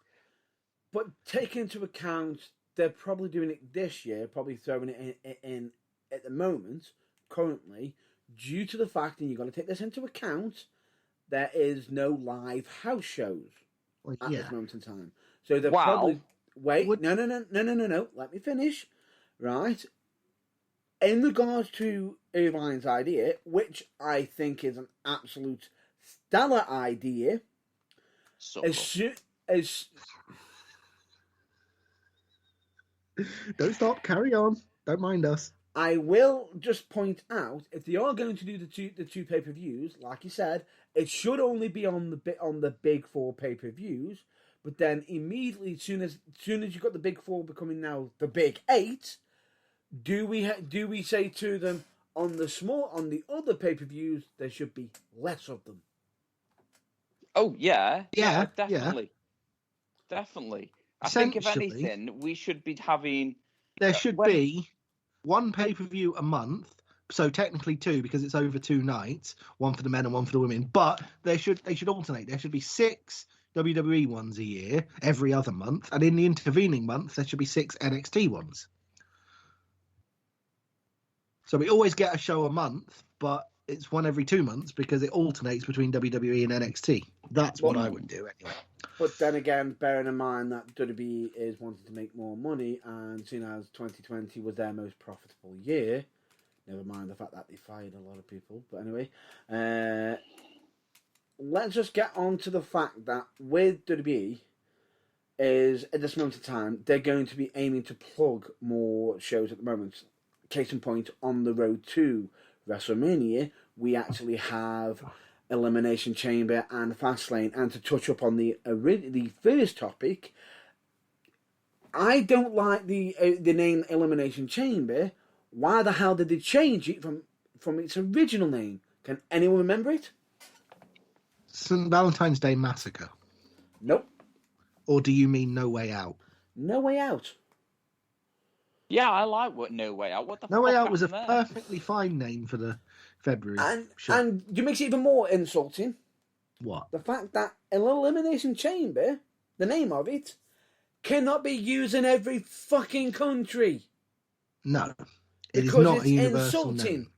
S1: But take into account, they're probably doing it this year, probably throwing it in at the moment, currently, due to the fact, and you've got to take this into account, there is no live house shows at this moment in time. So they're probably... Wait, no. Let me finish. Right. In regards to Irvine's idea, which I think is an absolute stellar idea,
S2: Don't stop, carry on. Don't mind us.
S1: I will just point out, if they are going to do the two pay-per-views, like you said, it should only be on the big 4 pay-per-views. But then immediately, as soon as you've got the big 4 becoming now the big 8, do we say to them on the other pay-per-views there should be less of them?
S3: Oh yeah,
S2: definitely.
S3: I think if anything, we should be having.
S2: There should be 1 pay-per-view a month. So technically 2 because it's over 2 nights, 1 for the men and 1 for the women. But they should alternate. There should be 6 WWE ones a year, every other month, and in the intervening month there should be 6 NXT ones. So we always get a show a month, but it's 1 every 2 months because it alternates between WWE and NXT. That's what I would do anyway.
S1: But then again, bearing in mind that WWE is wanting to make more money, and seeing as 2020 was their most profitable year, never mind the fact that they fired a lot of people. But anyway, let's just get on to the fact that with WWE is, at this moment in time, they're going to be aiming to plug more shows at the moment. Case in point, on the road to WrestleMania, we actually have Elimination Chamber and Fastlane. And to touch up on the first topic, I don't like the name Elimination Chamber. Why the hell did they change it from its original name? Can anyone remember it?
S2: St. Valentine's Day Massacre.
S1: Nope.
S2: Or do you mean No Way Out?
S1: No Way Out.
S3: Yeah, I like what No Way Out. What the
S2: No
S3: fuck
S2: Way Out was a
S3: happened there?
S2: perfectly fine name for the February show.
S1: And you makes it even more insulting.
S2: What?
S1: The fact that Elimination Chamber, the name of it, cannot be used in every fucking country.
S2: No, it is
S1: Because
S2: not
S1: it's
S2: a universal
S1: insulting.
S2: name.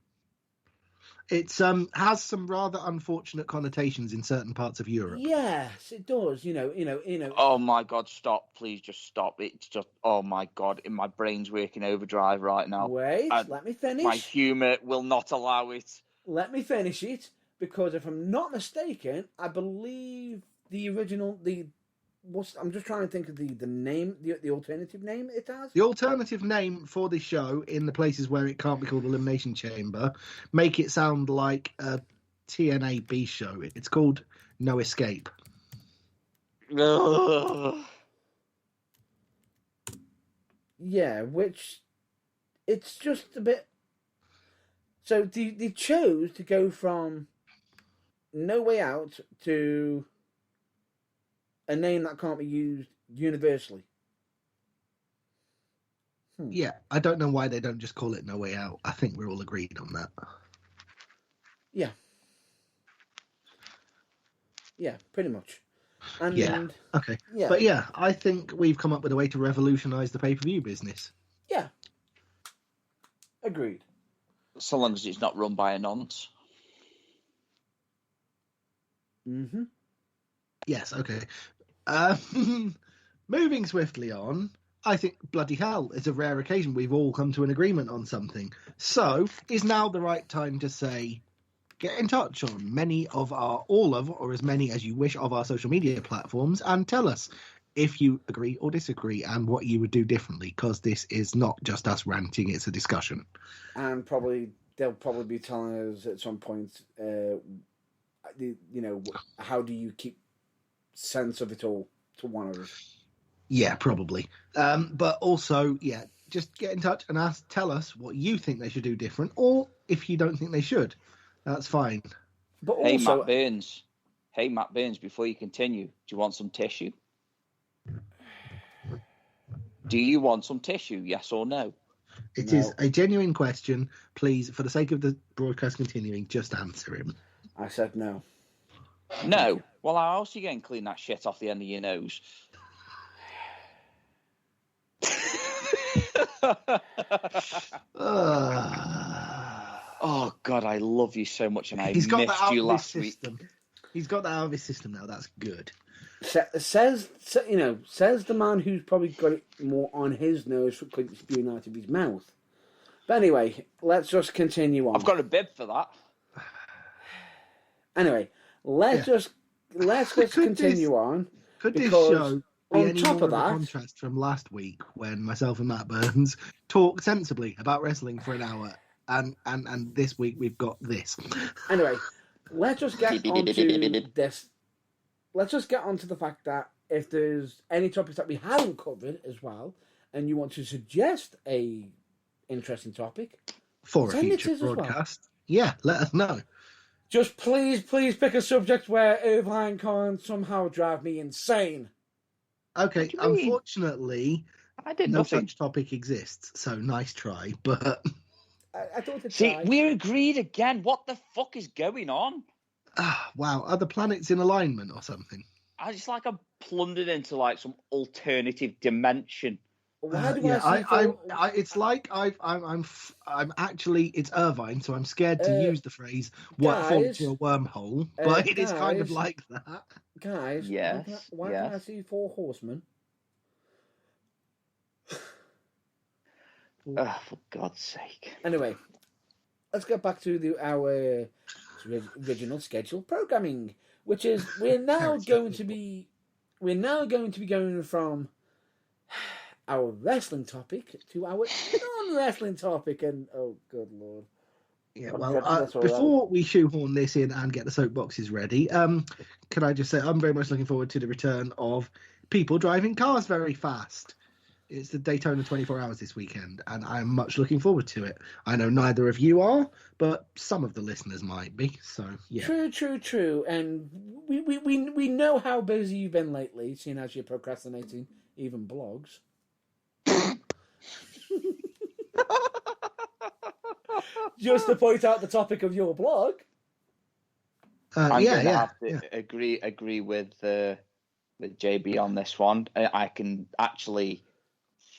S2: It's has some rather unfortunate connotations in certain parts of Europe.
S1: Yes, it does. You know.
S3: Oh my God! Stop! Please, just stop! It's just, oh my God! My brain's working overdrive right now.
S1: Wait, let me finish.
S3: My humour will not allow it.
S1: Let me finish it, because if I'm not mistaken, I believe the original I'm just trying to think of the name, the alternative name it has.
S2: The alternative name for this show, in the places where it can't be called Elimination Chamber, make it sound like a TNA B show. It's called No Escape.
S3: Ugh.
S1: Yeah, which it's just a bit. So they chose to go from No Way Out to a name that can't be used universally.
S2: Yeah, I don't know why they don't just call it No Way Out. I think we're all agreed on that.
S1: Yeah. Yeah, pretty much. And
S2: yeah. Okay.
S1: Yeah.
S2: But yeah, I think we've come up with a way to revolutionise the pay-per-view business.
S1: Yeah. Agreed.
S3: So long as it's not run by a nonce.
S1: Mm-hmm.
S2: Yes, okay. Moving swiftly on, I think, bloody hell, it's a rare occasion we've all come to an agreement on something. So, is now the right time to say, get in touch on all of, or as many as you wish of our social media platforms, and tell us if you agree or disagree and what you would do differently, because this is not just us ranting, it's a discussion.
S1: And they'll probably be telling us at some point, how do you keep sense of it all to one of us?
S2: Yeah, probably. But also, yeah, just get in touch and tell us what you think they should do different, or if you don't think they should, that's fine.
S1: But
S3: Hey,
S1: also,
S3: Matt Burns, before you continue, do you want some tissue? Do you want some tissue, yes or no?
S2: It is a genuine question. Please, for the sake of the broadcast continuing, just answer him.
S1: I said no.
S3: No? Well, how else are you going to clean that shit off the end of your nose? Oh, God, I love you so much, and I missed you last week.
S2: He's got that out of his system now. That's good.
S1: Says the man who's probably got it more on his nose for quickly spewing out of his mouth. But anyway, let's just continue on.
S3: I've got a bib for that.
S1: Anyway, let's just continue on.
S2: Could this show be
S1: on
S2: any
S1: top
S2: more
S1: of
S2: of a
S1: that,
S2: contrast from last week when myself and Matt Burns talked sensibly about wrestling for an hour, and this week we've got this.
S1: Anyway, let's just get onto this. Let's just get onto the fact that if there's any topics that we haven't covered as well, and you want to suggest a interesting topic
S2: for a future broadcast, yeah, let us know.
S1: Just please pick a subject where Irvine can't somehow drive me insane.
S2: Okay, unfortunately,
S3: no
S2: such topic exists, so nice try, but...
S1: I thought it's
S3: See, we're agreed again. What the fuck is going on?
S2: Wow, are the planets in alignment or something?
S3: It's like I'm plundered into like some alternative dimension.
S1: Why do
S2: it's like I'm actually, it's Irvine, so I'm scared to use the phrase "what fall into a wormhole," but it is kind of like that.
S1: Guys,
S3: yes,
S1: why can't I see 4 horsemen?
S3: For God's sake!
S1: Anyway, let's get back to our original scheduled programming, which is we're now going to be going from our wrestling topic to our non-wrestling topic, and oh good lord.
S2: Yeah, well, before we shoehorn this in and get the soapboxes ready, can I just say I'm very much looking forward to the return of people driving cars very fast. It's the Daytona 24 Hours this weekend, and I'm much looking forward to it. I know neither of you are, but some of the listeners might be, so yeah.
S1: True. And we know how busy you've been lately, seeing as you're procrastinating even blogs. Just to point out the topic of your blog.
S3: I'm gonna have to agree with JB on this one. I can actually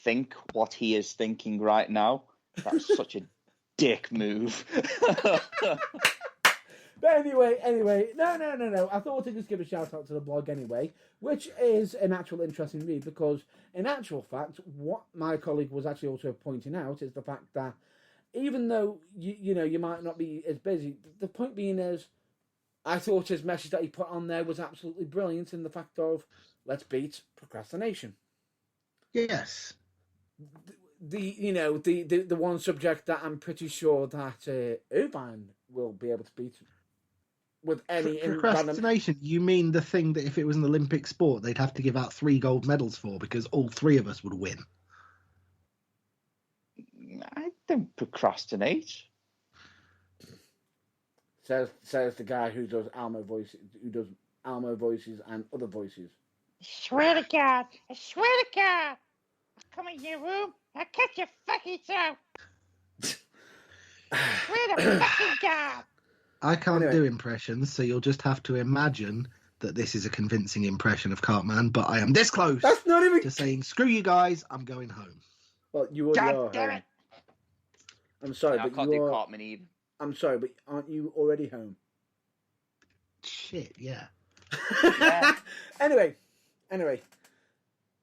S3: think what he is thinking right now. That's such a dick move.
S1: But anyway, no. I thought to just give a shout out to the blog anyway, which is an actual interesting read because, in actual fact, what my colleague was actually also pointing out is the fact that even though you might not be as busy, the point being is, I thought his message that he put on there was absolutely brilliant in the fact of let's beat procrastination.
S2: Yes.
S1: The one subject that I'm pretty sure that Irvine will be able to beat with any
S2: procrastination. You mean the thing that if it was an Olympic sport, they'd have to give out 3 gold medals for because all 3 of us would win.
S3: I don't procrastinate.
S1: Says the guy who does Almo voices and other voices.
S5: I swear to God, I'll come in your room, I'll cut your fucking throat. I swear to fucking God.
S2: I can't do impressions, so you'll just have to imagine that this is a convincing impression of Cartman, but I am this close
S1: That's not even
S2: to saying, screw you guys, I'm going home.
S1: Well, you already
S5: God
S1: are
S5: damn
S1: home.
S5: it.
S1: I'm sorry,
S3: I
S1: but
S3: can't
S1: you
S3: do
S1: are.
S3: Cartman either.
S1: I'm sorry, but aren't you already home?
S2: Shit, yeah.
S1: Anyway.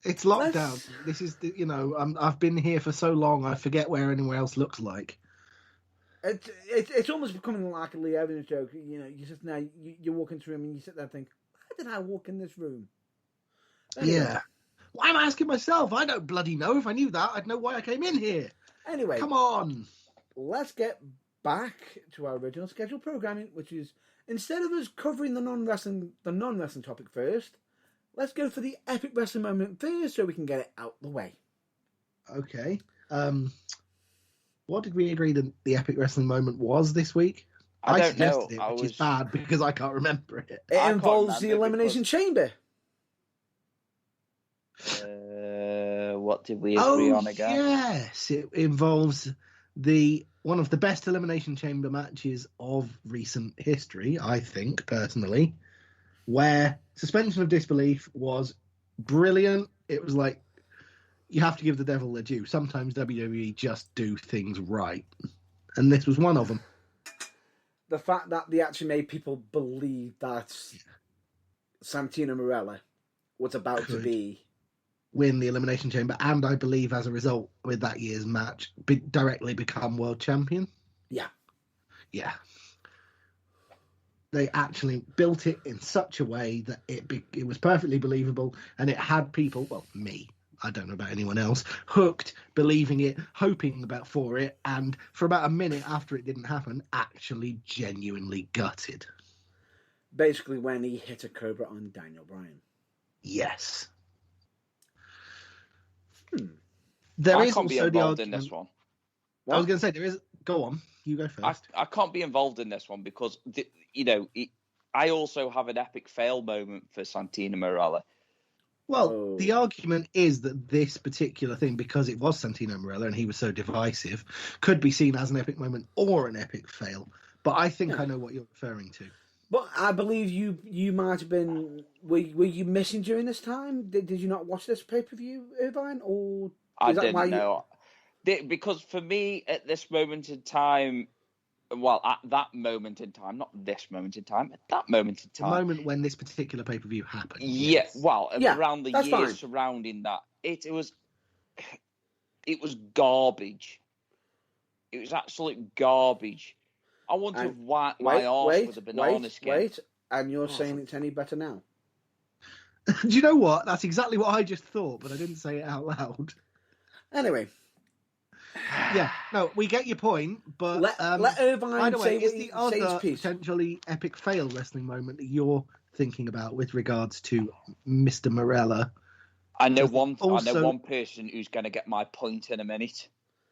S2: It's lockdown. This is, I've been here for so long, I forget where anywhere else looks like.
S1: It's almost becoming like a Lee Evans joke. You just now you walk into a room and you sit there and think, why did I walk in this room? Anyway.
S2: Yeah. Why am I asking myself? I don't bloody know. If I knew that, I'd know why I came in here.
S1: Anyway,
S2: come on.
S1: Let's get back to our original scheduled programming, which is instead of us covering the non-wrestling topic first, let's go for the epic wrestling moment first, so we can get it out the way.
S2: Okay. What did we agree that the epic wrestling moment was this week?
S3: I don't
S2: suggested
S3: know.
S2: it, which is bad because I can't remember it.
S1: It involves the Elimination Chamber.
S3: What did we agree on again?
S2: Yes, it involves one of the best Elimination Chamber matches of recent history, I think, personally, where suspension of disbelief was brilliant. It was like, you have to give the devil their due. Sometimes WWE just do things right. And this was one of them.
S1: The fact that they actually made people believe that Santino Marella was about to
S2: win the Elimination Chamber, and I believe as a result with that year's match directly become world champion. Yeah. They actually built it in such a way that it was perfectly believable, and it had people, well, me, I don't know about anyone else, hooked, believing it, hoping for it, and for about a minute after it didn't happen, actually genuinely gutted.
S1: Basically when he hit a Cobra on Daniel Bryan.
S2: Yes.
S3: I can't be involved in this one.
S2: What? I was going to say, there is... Go on, you go first.
S3: I can't be involved in this one because, I also have an epic fail moment for Santino Marella.
S2: Well, the argument is that this particular thing, because it was Santino Marella and he was so divisive, could be seen as an epic moment or an epic fail. But I think I know what you're referring to.
S1: But I believe you might have been... Were you missing during this time? Did you not watch this pay-per-view, Irvine? Or
S3: I didn't know. Because for me, at this moment in time... Well, at that moment in time, not this moment in time, at that moment in time.
S2: The moment when this particular pay-per-view happened.
S3: Yeah, well, around the years
S1: fine.
S3: Surrounding that, it was garbage. It was absolute garbage. I want to wipe my arse with a banana skin.
S1: Wait, and you're saying it's any better now?
S2: Do you know what? That's exactly what I just thought, but I didn't say it out loud.
S1: Anyway.
S2: Yeah, no, we get your point, but
S1: let Irvine
S2: by the way,
S1: say
S2: is the other
S1: piece.
S2: Potentially epic fail wrestling moment that you're thinking about with regards to Mr. Morella?
S3: I know one person who's going to get my point in a minute.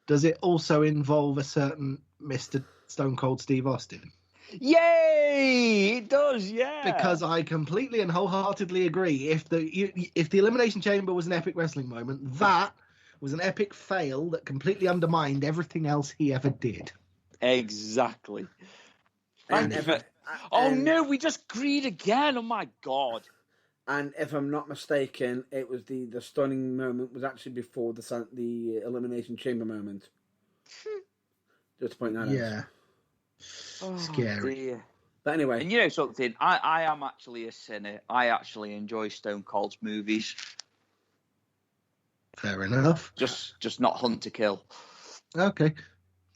S2: Does it also involve a certain Mr. Stone Cold Steve Austin?
S3: Yay! It does, yeah.
S2: Because I completely and wholeheartedly agree. If the Elimination Chamber was an epic wrestling moment, that was an epic fail that completely undermined everything else he ever did.
S3: Exactly.
S1: And
S3: Thank
S1: if
S3: you.
S1: it-
S3: Oh
S1: and-
S3: no, we just agreed again. Oh my god.
S1: And if I'm not mistaken, it was the stunning moment was actually before the Elimination Chamber moment. Just to point that out.
S2: Yeah.
S3: Oh,
S2: Scary.
S3: dear.
S1: But anyway,
S3: And you know something? I am actually a sinner. I actually enjoy Stone Cold's movies.
S2: Fair enough.
S3: Just not Hunt to Kill.
S2: Okay,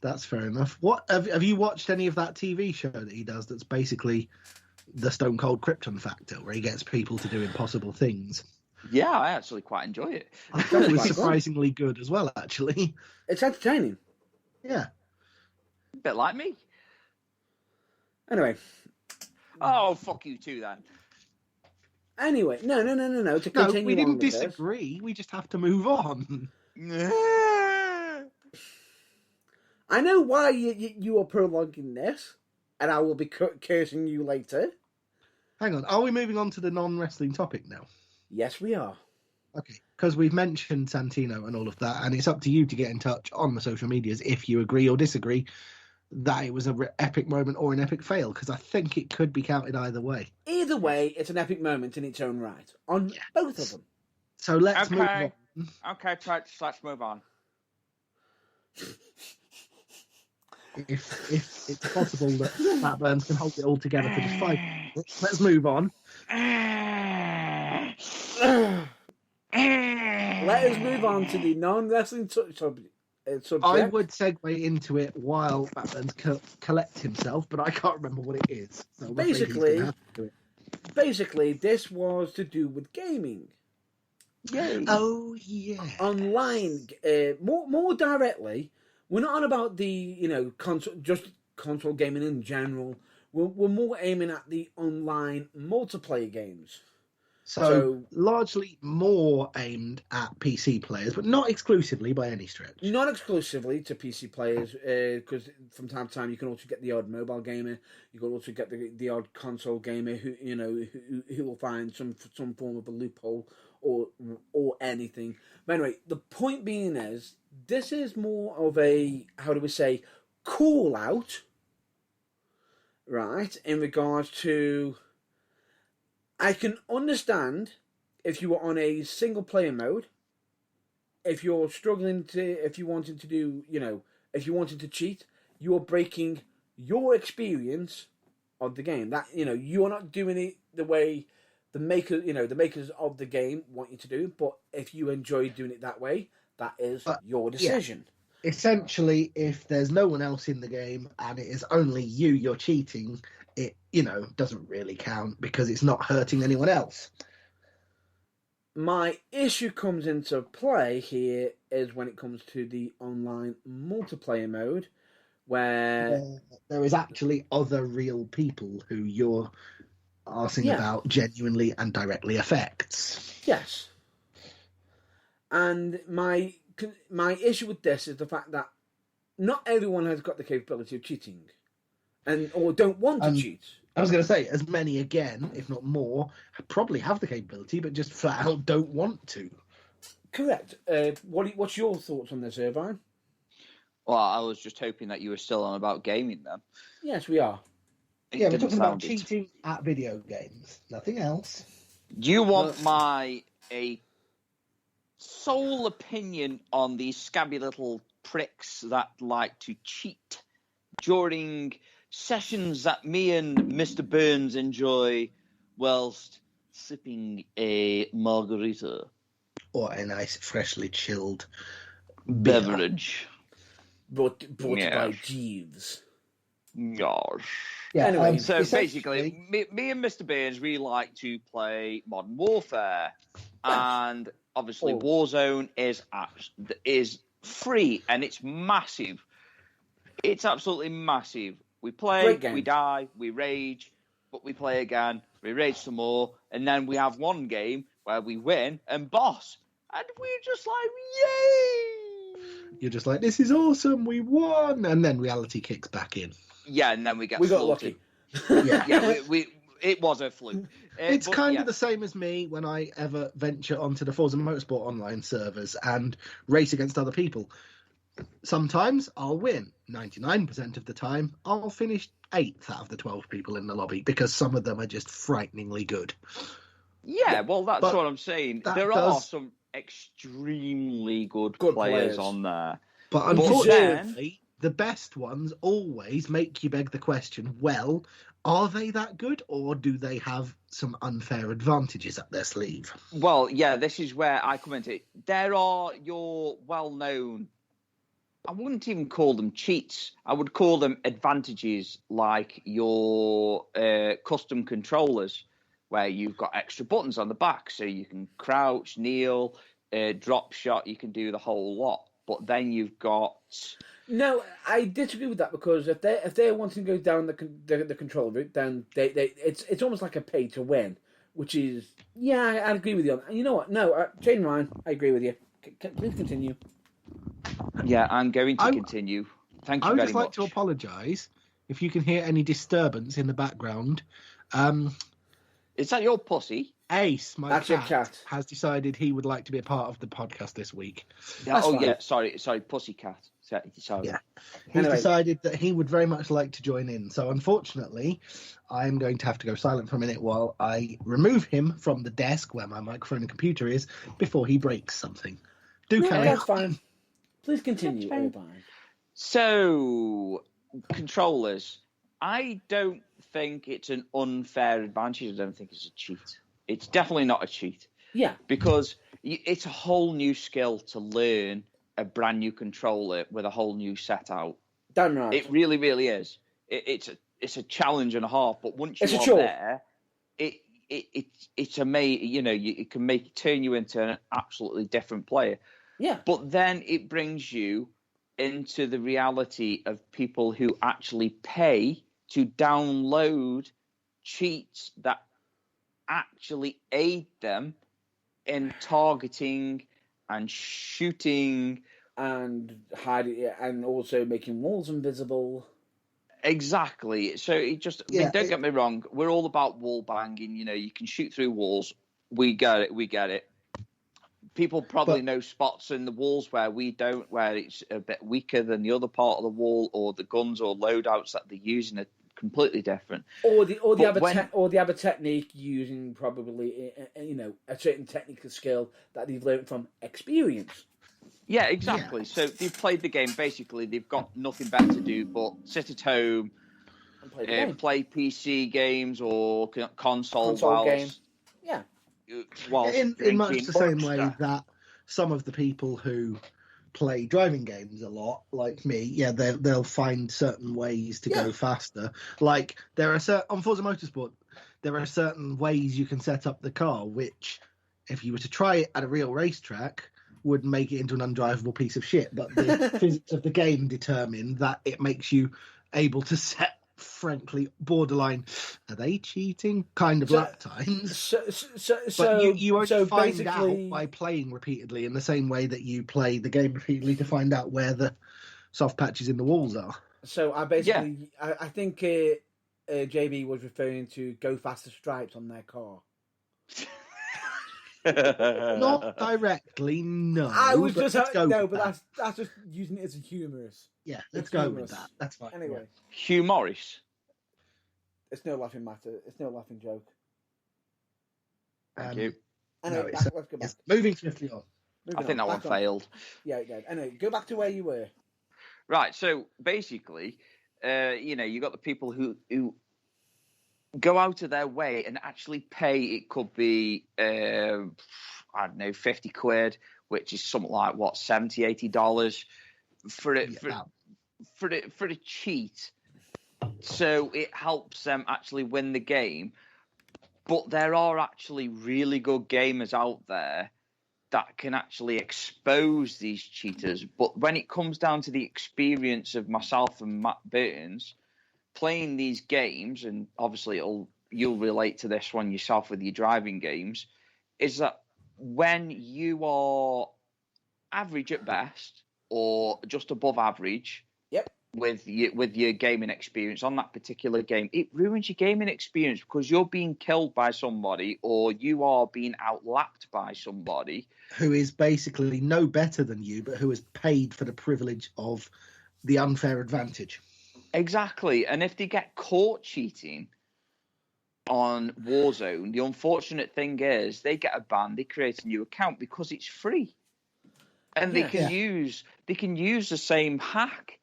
S2: that's fair enough. What have you watched any of that TV show that he does? That's basically the Stone Cold Krypton Factor, where he gets people to do impossible things.
S3: Yeah, I actually quite enjoy it.
S2: I thought it was
S1: Quite good.
S2: surprisingly good as well, actually.
S1: it's entertaining.
S2: Yeah.
S3: A bit like me.
S1: Anyway,
S3: Oh, fuck you too then.
S1: no. To
S2: No,
S1: continue
S2: we
S1: on
S2: didn't
S1: with this,
S2: disagree. We just have to move on.
S1: I know why you are prolonging this, and I will be cursing you later.
S2: Hang on. Are we moving on to the non-wrestling topic now?
S1: Yes, we are.
S2: Okay, because we've mentioned Santino and all of that, and it's up to you to get in touch on the social medias if you agree or disagree that it was an epic moment or an epic fail, because I think it could be counted either way.
S1: Either way, it's an epic moment in its own right on both of them.
S2: So let's move
S3: Okay.
S2: on.
S3: Okay, let's move on.
S2: If it's possible that Matt Burns can hold it all together for just 5 minutes, let's move on.
S1: Let us move on to the non-wrestling subject.
S2: I would segue into it while Matt Burns collects himself, but I can't remember what it is. So I'm afraid he's
S1: Basically-
S2: gonna have to do it.
S1: Basically, this was to do with gaming.
S3: Yay.
S2: Oh yeah.
S1: Online, more directly, we're not on about the console gaming in general. We're more aiming at the online multiplayer games.
S2: So largely more aimed at PC players, but not exclusively by any stretch.
S1: Not exclusively to PC players, because from time to time you can also get the odd mobile gamer. You can also get the odd console gamer who will find some form of a loophole or anything. But anyway, the point being is this is more of a, how do we say, call out, right? In regards to, I can understand if you were on a single player mode, if you're struggling if you wanted to cheat, you're breaking your experience of the game. That, you are not doing it the way the makers of the game want you to do, but if you enjoy doing it that way, that is your decision.
S2: Yeah. Essentially, if there's no one else in the game and it is only you're cheating, it doesn't really count because it's not hurting anyone else.
S1: My issue comes into play here is when it comes to the online multiplayer mode, where
S2: there is actually other real people who you're arsing about genuinely and directly affects.
S1: Yes. And my issue with this is the fact that not everyone has got the capability of cheating, or don't want to cheat.
S2: I was going to say, as many again, if not more, probably have the capability, but just flat out don't want to.
S1: Correct. What's your thoughts on this, Irvine?
S3: Well, I was just hoping that you were still on about gaming then.
S1: Yes, we are.
S2: Yeah, we're talking about cheating at video games. Nothing else.
S3: Do you want my sole opinion on these scabby little pricks that like to cheat during sessions that me and Mr. Burns enjoy whilst sipping a margarita?
S2: Or a nice, freshly chilled
S3: beverage.
S1: Brought by Jeeves.
S3: Gosh.
S2: Yeah,
S1: anyway,
S3: so basically, me and Mr. Burns, we like to play Modern Warfare, and obviously Warzone is free and it's massive. It's absolutely massive. We play, we die, we rage, but we play again, we rage some more, and then we have one game where we win and boss, and we're just like, yay!
S2: You're just like, this is awesome, we won, and then reality kicks back in.
S3: Yeah, and then we got
S1: lucky.
S3: we it was a fluke.
S2: It's kind of the same as me when I ever venture onto the Forza Motorsport online servers and race against other people. Sometimes I'll win. 99% of the time, I'll finish 8th out of the 12 people in the lobby because some of them are just frighteningly good.
S3: Yeah, well, that's
S2: But
S3: what I'm saying.
S2: that
S3: There are
S2: does-
S3: some extremely good
S1: Good
S3: players
S1: players.
S3: on there.
S2: But
S1: But
S2: unfortunately, the best ones always make you beg the question, well, are they that good or do they have some unfair advantages up their sleeve?
S3: Well, yeah, this is where I come into it. There are your well-known, I wouldn't even call them cheats. I would call them advantages, like your custom controllers, where you've got extra buttons on the back, so you can crouch, kneel, drop shot, you can do the whole lot. But then you've got...
S1: No, I disagree with that because if they're wanting to go down the control route, then it's almost like a pay to win, which is I agree with you on. And you know what? No, change my mind. I agree with you. Please continue.
S3: Yeah, I'm going to continue. Thank you
S2: I would
S3: very
S2: just like
S3: much.
S2: to apologise if you can hear any disturbance in the background.
S3: Is that your pussy?
S2: Ace, my
S1: That's your
S2: cat,
S1: cat.
S2: has decided he would like to be a part of the podcast this week.
S3: Yeah,
S1: That's fine.
S3: sorry, pussycat. Sorry.
S2: Yeah. He's
S1: Anyway.
S2: decided that he would very much like to join in. So unfortunately, I'm going to have to go silent for a minute while I remove him from the desk where my microphone and computer is before he breaks something. Do carry
S1: That's
S2: on.
S1: fine. Please continue,
S5: That's fine.
S1: Irvine.
S3: So, controllers. I don't think it's an unfair advantage. I don't think it's a cheat. It's definitely not a cheat.
S1: Yeah.
S3: Because it's a whole new skill to learn a brand new controller with a whole new set out.
S1: Damn right.
S3: It really, really is. It's a challenge and a half. But once
S1: It's
S3: you
S1: a
S3: are
S1: chore.
S3: there, it's amazing. You know, it can turn you into an absolutely different player.
S1: Yeah.
S3: But then it brings you into the reality of people who actually pay to download cheats that actually aid them in targeting and shooting
S1: And hiding it, and also making walls invisible.
S3: Exactly. So don't get me wrong, we're all about wall banging. You know, you can shoot through walls. We get it. People probably know spots in the walls where we don't, where it's a bit weaker than the other part of the wall, or the guns or loadouts that they're using are completely different.
S1: Or the other technique using probably a certain technical skill that they've learned from experience.
S3: Yeah, exactly. So they've played the game. Basically, they've got nothing better to do but sit at home,
S1: And play the game.
S3: play PC games or console
S1: game. Yeah.
S3: Whilst
S2: In much
S3: drinking.
S2: the same way that some of the people who play driving games a lot, like me, they'll find certain ways to go faster. Like there are on Forza Motorsport, there are certain ways you can set up the car, which, if you were to try it at a real racetrack, would make it into an undrivable piece of shit. But the physics of the game determine that it makes you able to set, frankly, borderline, are they cheating? Kind of lap times. But you only find out by playing repeatedly, in the same way that you play the game repeatedly to find out where the soft patches in the walls are.
S1: So I think JB was referring to Go Faster Stripes on their car.
S2: Not directly, no.
S1: I was just
S2: but
S1: that's just using it as a humorous.
S2: Yeah, let's go with that. That's fine.
S1: Anyway,
S3: Hugh Morris.
S1: it's no laughing matter. It's no laughing joke.
S3: Thank you.
S1: Anyway,
S2: No,
S1: let's go back.
S2: moving swiftly on.
S3: I think that one failed.
S1: Yeah, it did. Anyway, go back to where you were.
S3: Right. So basically, you got the people who go out of their way and actually pay. It could be, I don't know, 50 quid, which is something like what, $70, $80 for it, for a cheat. So it helps them actually win the game. But there are actually really good gamers out there that can actually expose these cheaters. But when it comes down to the experience of myself and Matt Burns playing these games, and obviously you'll relate to this one yourself with your driving games, is that when you are average at best or just above average,
S1: Yep.
S3: with your gaming experience on that particular game. It ruins your gaming experience because you're being killed by somebody or you are being outlapped by somebody
S2: who is basically no better than you, but who has paid for the privilege of the unfair advantage.
S3: Exactly. And if they get caught cheating on Warzone, the unfortunate thing is they get a ban, they create a new account because it's free. And they can use the same hack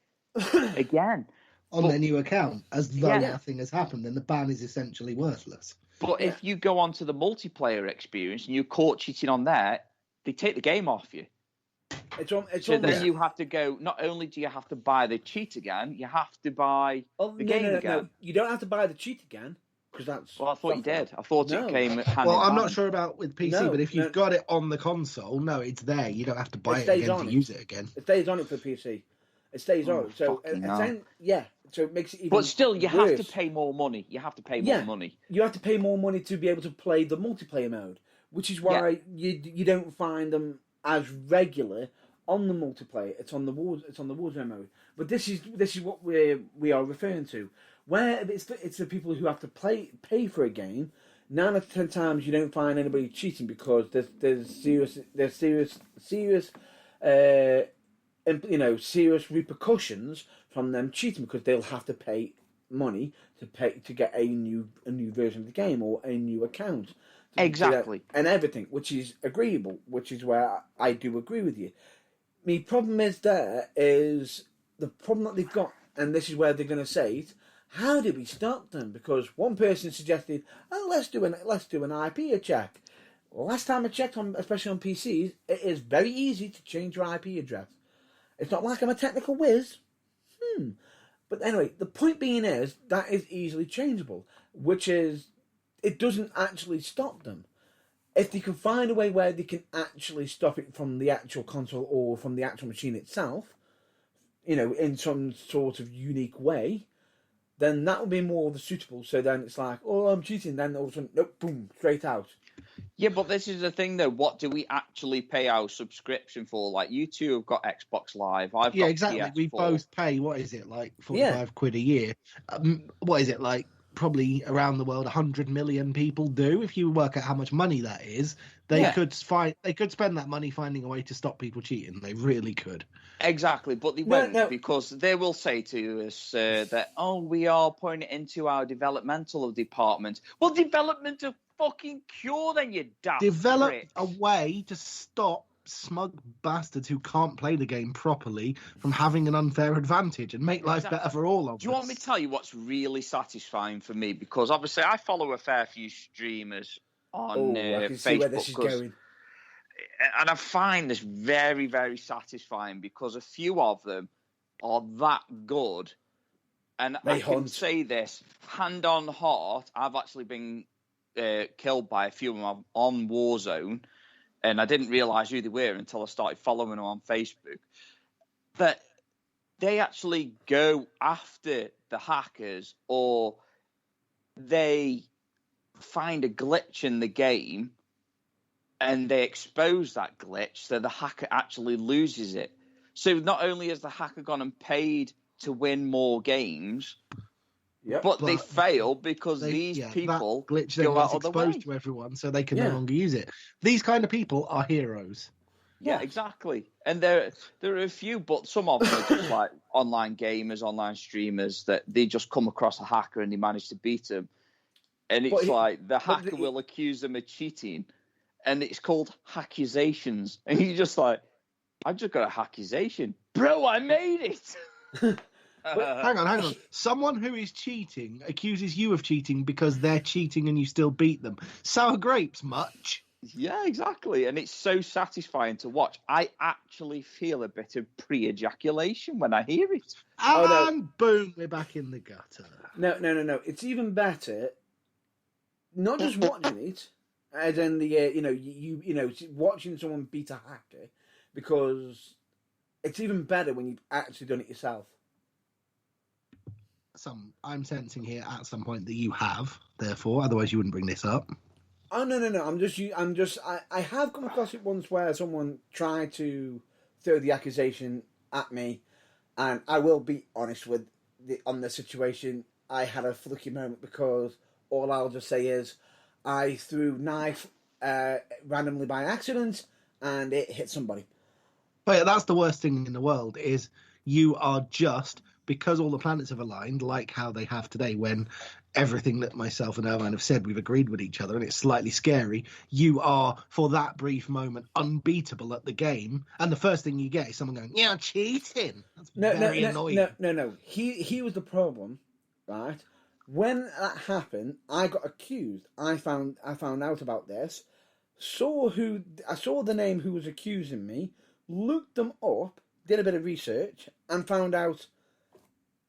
S3: again
S2: on their new account as though nothing has happened. Then the ban is essentially worthless.
S3: But if you go onto the multiplayer experience and you're caught cheating on there, they take the game off you. Then you have to go. Not only do you have to buy the cheat again, you have to buy the game again. No,
S1: you don't have to buy the cheat again because that's.
S3: Well, I thought you did. I thought it came.
S2: Well, I'm not sure about with PC, but if you've got it on the console, it's there. You don't have to buy it again to use it again.
S1: It stays on it for PC. It stays on. So so it makes it even.
S3: But still, you
S1: worse.
S3: have to pay more money. You have to pay more money.
S1: You have to pay more money to be able to play the multiplayer mode, which is why you don't find them as regular on the multiplayer. It's on the Warzone mode. But this is what we are referring to, where it's the people who have to pay for a game. 9 out of 10 times you don't find anybody cheating because there's serious serious repercussions from them cheating because they'll have to pay money to get a new version of the game or a new account.
S3: Exactly.
S1: And everything, which is agreeable, which is where I do agree with you. The problem is the problem that they've got, and this is where they're going to say it. How do we stop them? Because one person suggested, let's do an IP check. Last time I checked, especially on PCs, it is very easy to change your IP address. It's not like I'm a technical whiz. But anyway, the point being is that is easily changeable, which is it doesn't actually stop them. If they can find a way where they can actually stop it from the actual console or from the actual machine itself, in some sort of unique way, then that would be more the suitable. So then it's like, I'm cheating. Then all of a sudden, nope, boom, straight out.
S3: Yeah, but this is the thing, though. What do we actually pay our subscription for? Like, you two have got Xbox Live. I've got
S2: exactly.
S3: PS4.
S2: We both pay, what is it, like 45 quid a year? What is it, like probably around the world 100 million people do? If you work out how much money that is, they could spend that money finding a way to stop people cheating. They really could.
S3: Exactly, but they won't because they will say to us that, we are putting it into our developmental department. Well, development of fucking cure then, you daft
S2: Develop
S3: prick.
S2: a way to stop smug bastards who can't play the game properly from having an unfair advantage and make life better for all of us.
S3: Do you want me to tell you what's really satisfying for me? Because obviously I follow a fair few streamers on
S1: I can
S3: Facebook.
S1: see where this is going.
S3: And I find this very, very satisfying because a few of them are that good. And I can say this, hand on heart, I've actually been killed by a few of them on Warzone, and I didn't realise who they were until I started following them on Facebook. But they actually go after the hackers, or they find a glitch in the game and they expose that glitch so the hacker actually loses it. So not only has the hacker gone and paid to win more games, but they fail because these people
S2: glitch
S3: go out of the way.
S2: Exposed to everyone so they can no longer use it. These kind of people are heroes.
S3: Yeah, exactly. And there are a few, but some of them are just like online gamers, online streamers that they just come across a hacker and they manage to beat him. And it's the hacker will accuse them of cheating, and it's called accusations. And you're just like, I just got a accusation. Bro, I made it!
S2: Hang on. Someone who is cheating accuses you of cheating because they're cheating and you still beat them. Sour grapes, much?
S3: Yeah, exactly. And it's so satisfying to watch. I actually feel a bit of pre-ejaculation when I hear it.
S2: And boom, we're back in the gutter.
S1: No. It's even better, not just watching it, as in the watching someone beat a hacker, because it's even better when you've actually done it yourself.
S2: I'm sensing here at some point that you have, therefore, otherwise you wouldn't bring this up.
S1: Oh no! I have come across it once where someone tried to throw the accusation at me, And I will be honest on the situation. I had a fluky moment because all I'll just say is I threw knife randomly by accident and it hit somebody.
S2: But that's the worst thing in the world is you are just, because all the planets have aligned, like how they have today, when everything that myself and Irvine have said, we've agreed with each other, and it's slightly scary, you are, for that brief moment, unbeatable at the game, and the first thing you get is someone going, "Yeah, cheating." That's very annoying.
S1: No. He was the problem, right? When that happened, I got accused. I found out about this, I saw the name who was accusing me, looked them up, did a bit of research, and found out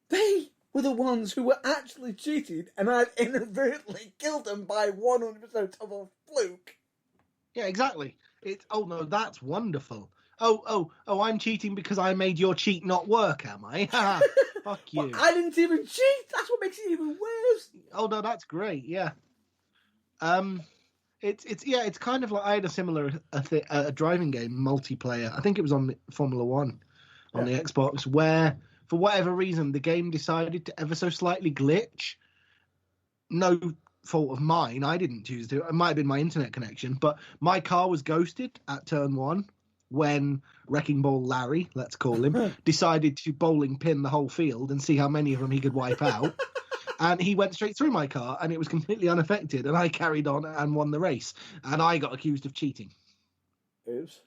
S1: they were the ones who were actually cheated, and I'd inadvertently killed them by 100% of a fluke.
S2: Yeah, exactly. Oh no, that's wonderful. Oh, I'm cheating because I made your cheat not work, am I? Fuck you.
S1: Well, I didn't even cheat. That's what makes it even worse.
S2: Oh no, that's great. Yeah. It's kind of like I had a similar a driving game multiplayer. I think it was on Formula One on the Xbox, where for whatever reason the game decided to ever so slightly glitch. No fault of mine. I didn't choose to. It might have been my internet connection, but my car was ghosted at turn 1 when Wrecking Ball Larry, let's call him, decided to bowling pin the whole field and see how many of them he could wipe out. And he went straight through my car, and it was completely unaffected. And I carried on and won the race. And I got accused of cheating.
S1: Oops.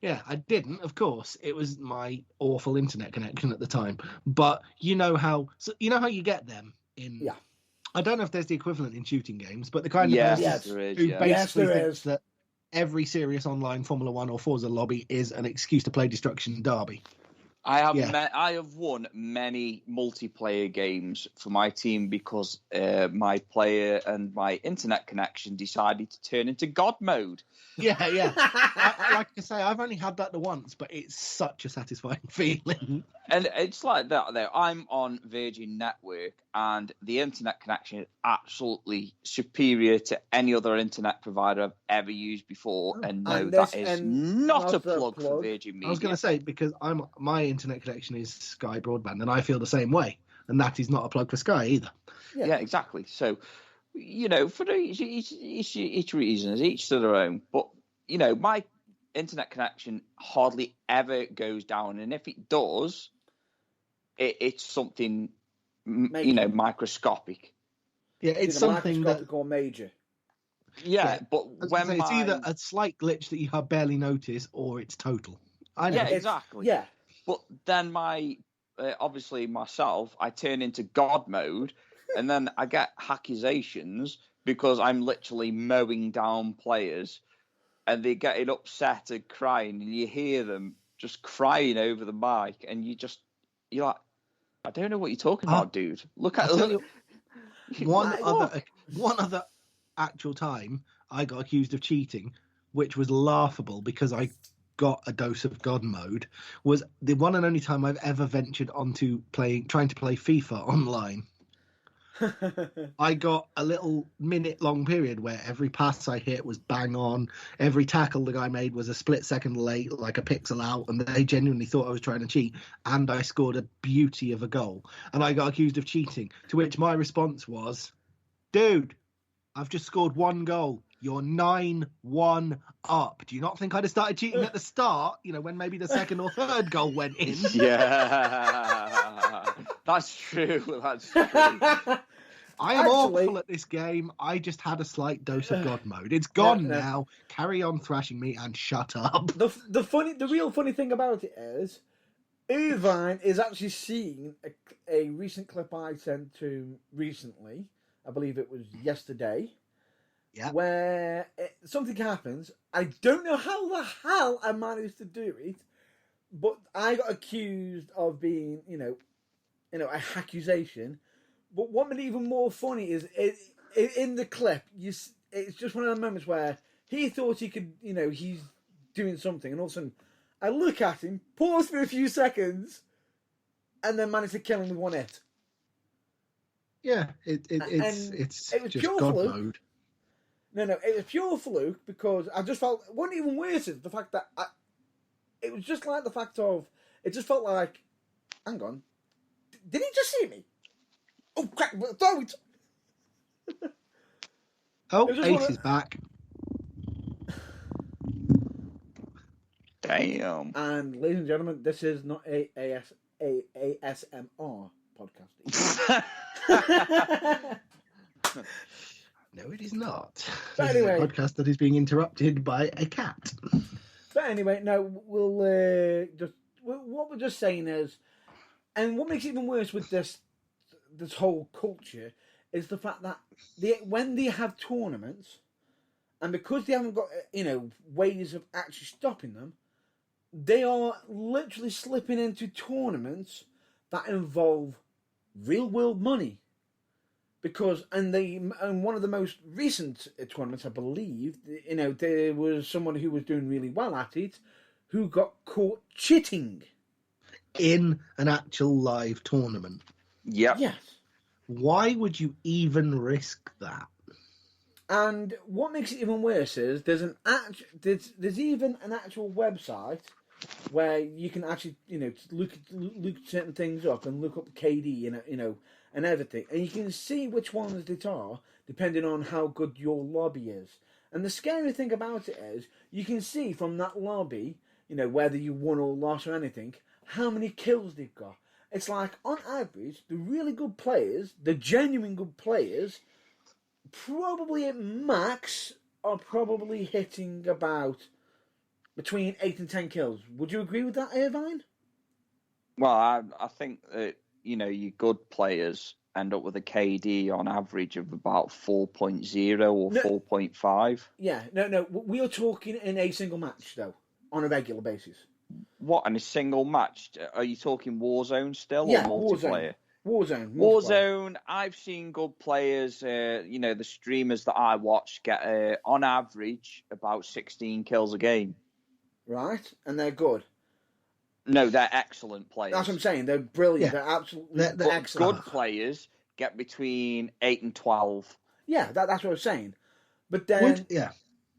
S2: Yeah, I didn't, of course. It was my awful internet connection at the time. But you know how you get them in.
S1: Yeah.
S2: I don't know if there's the equivalent in shooting games, but the kind of
S3: Yes,
S2: person
S3: there is,
S2: who
S3: yeah.
S2: basically
S1: Yes, there
S2: thinks
S1: is.
S2: that every serious online Formula One or Forza lobby is an excuse to play Destruction Derby.
S3: I have
S2: Yeah.
S3: I have won many multiplayer games for my team because my player and my internet connection decided to turn into God mode.
S2: Yeah. Like I say, I've only had that the once, but it's such a satisfying feeling.
S3: And it's like that, though. I'm on Virgin Network, and the internet connection is absolutely superior to any other internet provider I've ever used before. And no, that is not a plug for Virgin Media.
S2: I was going to say, because my internet connection is Sky Broadband, and I feel the same way. And that is not a plug for Sky either.
S3: Yeah, exactly. So, for each reason, each to their own. But, my internet connection hardly ever goes down. And if it does, it's something, microscopic.
S2: Yeah, it's something
S1: microscopic or major.
S3: Yeah, but when
S2: it's either a slight glitch that you have barely noticed, or it's total. I know.
S3: Yeah, exactly.
S1: Yeah.
S3: But then obviously myself, I turn into God mode, and then I get accusations because I'm literally mowing down players, and they're getting upset and crying, and you hear them just crying over the mic, and you're like, I don't know what you're talking about, dude. Look.
S2: One other actual time I got accused of cheating, which was laughable because I got a dose of God mode, was the one and only time I've ever ventured onto trying to play FIFA online. I got a little minute-long period where every pass I hit was bang on, every tackle the guy made was a split second late, like a pixel out, and they genuinely thought I was trying to cheat, and I scored a beauty of a goal, and I got accused of cheating, to which my response was, dude, I've just scored one goal. You're 9-1 up. Do you not think I'd have started cheating at the start? When maybe the second or third goal went in.
S3: Yeah, that's true. That's true.
S2: I am awful at this game. I just had a slight dose of God mode. It's gone now. Carry on thrashing me and shut up.
S1: The real funny thing about it is, Irvine is actually seeing a recent clip I sent to him recently. I believe it was yesterday.
S2: Yeah.
S1: Where something happens. I don't know how the hell I managed to do it, but I got accused of being, an accusation. But what made it even more funny is in the clip, it's just one of the moments where he thought he could, he's doing something, and all of a sudden I look at him, pause for a few seconds, and then manage to kill him with one hit.
S2: Yeah, it's
S1: it was
S2: just
S1: pure
S2: God
S1: fluke.
S2: mode.
S1: No, it was pure fluke because I just felt it wasn't even worse. It's the fact that it was just like the fact of it just felt like hang on. Did he just see me? Oh, crap. Don't.
S2: Oh,
S1: I just
S2: Ace
S1: wanna-
S2: is back.
S3: Damn.
S1: And ladies and gentlemen, this is not a ASMR podcast.
S2: No, it is not.
S1: But
S2: This
S1: anyway.
S2: is a podcast that is being interrupted by a cat.
S1: But anyway, no, what we're just saying is, and what makes it even worse with this whole culture is the fact that when they have tournaments, and because they haven't got ways of actually stopping them, they are literally slipping into tournaments that involve real world money. Because and one of the most recent tournaments, I believe, there was someone who was doing really well at it, who got caught cheating
S2: In an actual live tournament.
S3: Yep.
S1: Yes.
S2: Why would you even risk that?
S1: And what makes it even worse is there's even an actual website where you can actually look certain things up and look up KD and everything, and you can see which ones it are depending on how good your lobby is. And the scary thing about it is you can see from that lobby, whether you won or lost or anything, how many kills they've got. It's like on average, the really good players, the genuine good players, probably at max are probably hitting about between 8 and 10 kills. Would you agree with that, Irvine?
S3: Well, I think that your good players end up with a KD on average of about 4.0 or 4.5.
S1: Yeah, no. We are talking in a single match though, on a regular basis.
S3: What, in a single match? Are you talking Warzone still
S1: Yeah,
S3: or multiplayer?
S1: Warzone.
S3: Warzone, I've seen good players, the streamers that I watch get, on average, about 16 kills a game.
S1: Right, and they're good.
S3: No, they're excellent players.
S1: That's what I'm saying. They're brilliant.
S2: Yeah.
S1: They're absolutely
S2: They're
S1: excellent.
S3: Good players get between 8 and 12.
S1: Yeah, that's what I'm saying. But then,
S2: Yeah.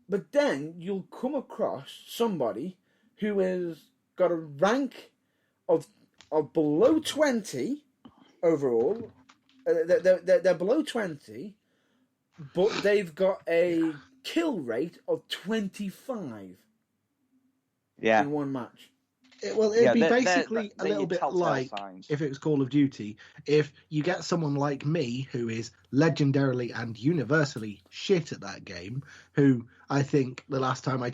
S1: But then you'll come across somebody who has got a rank of below 20 overall. They're below 20, but they've got a kill rate of 25 in one match.
S2: It'd be basically
S3: they're
S2: a little
S3: your
S2: bit
S3: telltale
S2: like
S3: signs.
S2: if it was Call of Duty. If you get someone like me who is legendarily and universally shit at that game, who I think the last time I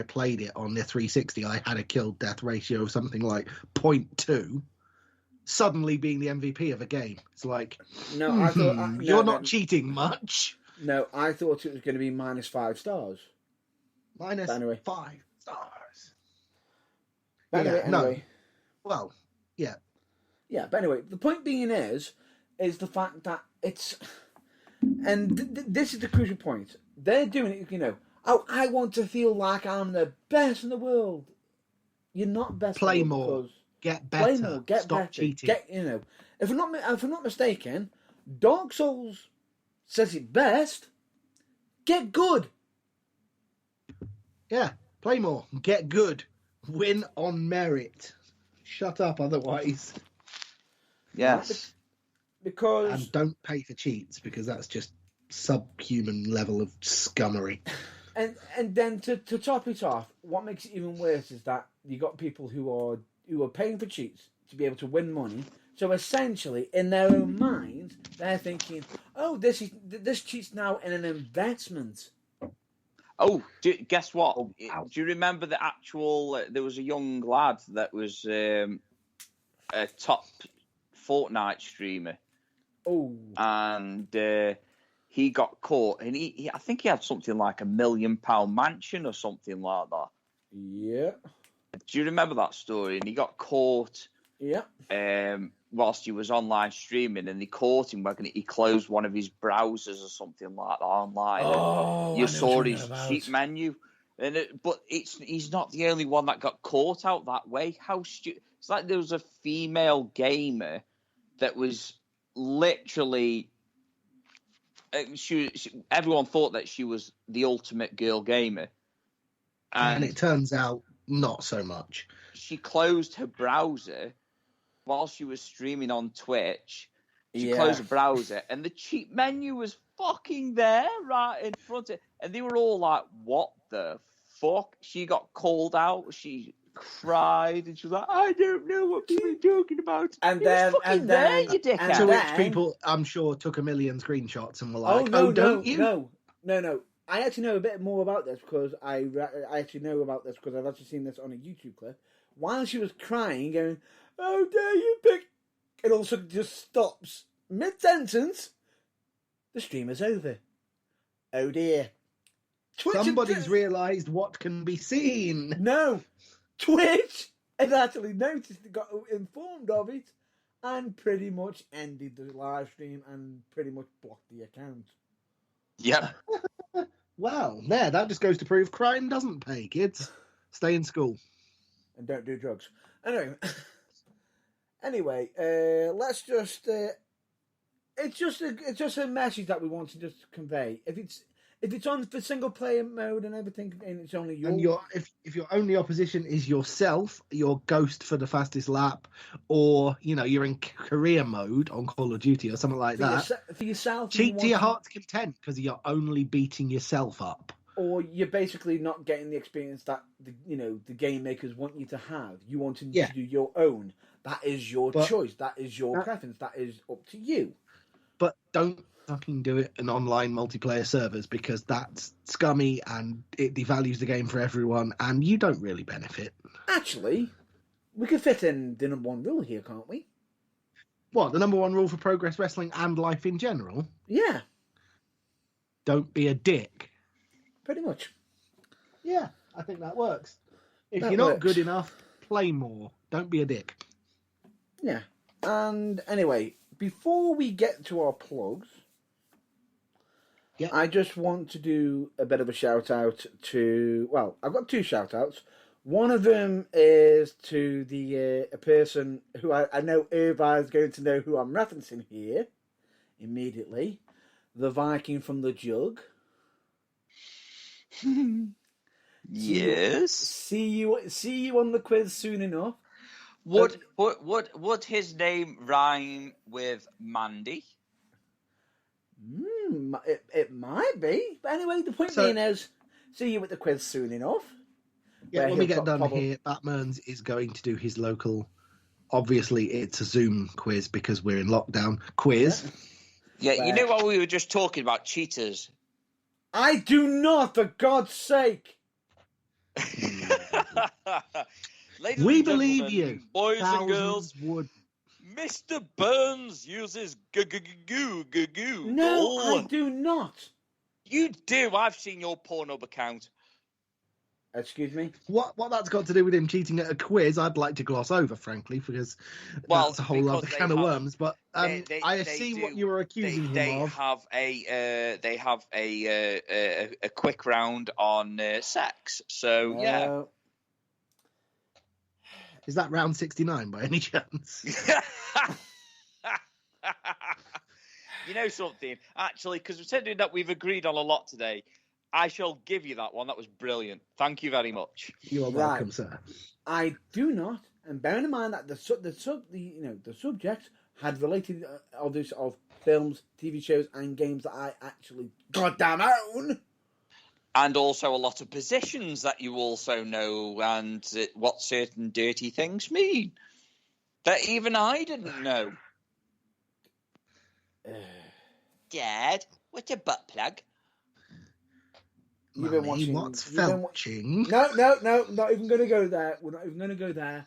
S2: played it on the 360, I had a kill-death ratio of something like 0.2, suddenly being the MVP of a game. It's like,
S1: No, I thought
S2: you're not cheating much.
S1: No, I thought it was going to be -5 stars.
S2: Minus
S1: Anyway.
S2: 5 stars.
S1: But anyway,
S2: No. Well, yeah.
S1: Yeah, but anyway, the point being is the fact that it's, and this is the crucial point. They're doing it, oh, I want to feel like I'm the best in the world. You're not best.
S2: Play more. Get better.
S1: Play more. Get
S2: Stop
S1: better.
S2: cheating.
S1: If I'm not mistaken, Dark Souls says it best. Get good.
S2: Yeah, play more. Get good. Win on merit. Shut up otherwise.
S3: Yes.
S1: Because
S2: And don't pay for cheats, because that's just subhuman level of scummery.
S1: And then to top it off, what makes it even worse is that you got people who are paying for cheats to be able to win money. So essentially, in their own minds, they're thinking, "Oh, this cheat's now in an investment."
S3: Oh, guess what?
S2: Oh, wow.
S3: Do you remember the actual? There was a young lad that was a top Fortnite streamer.
S1: Oh,
S3: And he got caught, and he I think he had something like £1 million mansion or something like that.
S1: yeah,
S3: Do you remember that story? And he got caught
S1: yeah.
S3: whilst he was online streaming, and they caught him when he closed one of his browsers or something like that online.
S1: Oh,
S3: and you
S1: I know
S3: saw
S1: what you're
S3: his
S1: about.
S3: cheat menu. But he's not the only one that got caught out that way. How stupid! It's like there was a female gamer that was literally. Everyone thought that she was the ultimate girl gamer,
S2: And it turns out not so much.
S3: she closed her browser while she was streaming on Twitch, she
S1: Yeah.
S3: closed the browser, and the cheat menu was fucking there, right in front of, and they were all like, "What the fuck?" She got called out. She cried, and she was like, "I don't know what people are talking about."
S1: And
S3: It
S1: then-
S3: was fucking
S1: and
S3: there,
S1: then-
S3: you
S1: and
S3: dickhead.
S2: To which
S1: then-
S2: people, I'm sure, took a million screenshots and were
S1: Oh
S2: like,
S1: no,
S2: don't you?
S1: no! I actually know a bit more about this because I actually know about this because I've actually seen this on a YouTube clip. While she was crying, going, "Oh, dare you pick," it also just stops mid sentence. The stream is over. Oh dear! Twitch
S2: Somebody's realised what can be seen.
S1: No, Twitch had actually noticed it, got informed of it, and pretty much ended the live stream and pretty much blocked the account.
S3: Yep.
S2: Well, there, that just goes to prove crime doesn't pay, kids. Stay in school.
S1: And don't do drugs. Anyway, let's just. It's just a message that we want to just convey. If it's on for single player mode and everything, and it's only your.
S2: And if your only opposition is yourself, your ghost for the fastest lap, or you're in career mode on Call of Duty or something like that,
S1: for yourself,
S2: cheat to your heart's content because you're only beating yourself up.
S1: Or you're basically not getting the experience that the game makers want you to have. You want to do your own. That is your choice. That is your preference. That is up to you.
S2: But don't fucking do it in online multiplayer servers because that's scummy and it devalues the game for everyone and you don't really benefit.
S1: Actually, we could fit in the number one rule here, can't we?
S2: What, the number one rule for Progress Wrestling and life in general?
S1: Yeah.
S2: Don't be a dick.
S1: Pretty much.
S2: Yeah, I think that works. If
S1: That
S2: you're not
S1: works.
S2: good enough, play more. Don't be a dick.
S1: Yeah. And anyway, before we get to our plugs, I just want to do a bit of a shout out to, well, I've got two shout outs. One of them is to the a person who I know Irva is going to know who I'm referencing here immediately. The Viking from the Jug.
S3: Yes.
S1: See you on the quiz soon enough.
S3: Would his name rhyme with Mandy?
S1: It might be. But anyway, the point being is, see you at the quiz soon enough.
S2: Yeah, when we get done here, Batman's is going to do his local. Obviously, it's a Zoom quiz because we're in lockdown. Quiz.
S3: Yeah, you know what we were just talking about? Cheaters.
S1: I do not, for God's sake.
S3: Ladies
S2: We
S3: and
S2: believe
S3: gentlemen,
S2: you.
S3: boys and
S2: Thousands
S3: girls.
S2: would.
S3: Mr. Burns uses goo.
S1: No, I do not.
S3: You do. I've seen your Pornhub account.
S1: Excuse me?
S2: What that's got to do with him cheating at a quiz, I'd like to gloss over, frankly, because that's a whole other can of worms. But I see what you were accusing him of.
S3: They have a quick round on sex. So yeah.
S2: Is that round 69 by any chance?
S3: You know something? Actually, because considering that we've agreed on a lot today, I shall give you that one. That was brilliant. Thank you very much.
S2: You are welcome, sir.
S1: I do not, and bearing in mind that the subject had related of films, TV shows, and games that I actually goddamn own.
S3: And also a lot of positions that you also know and what certain dirty things mean that even I didn't know. Dad, what's a butt plug?
S1: You've been watching.
S2: What's felching?
S1: No, not even going to go there. We're not even going to go there.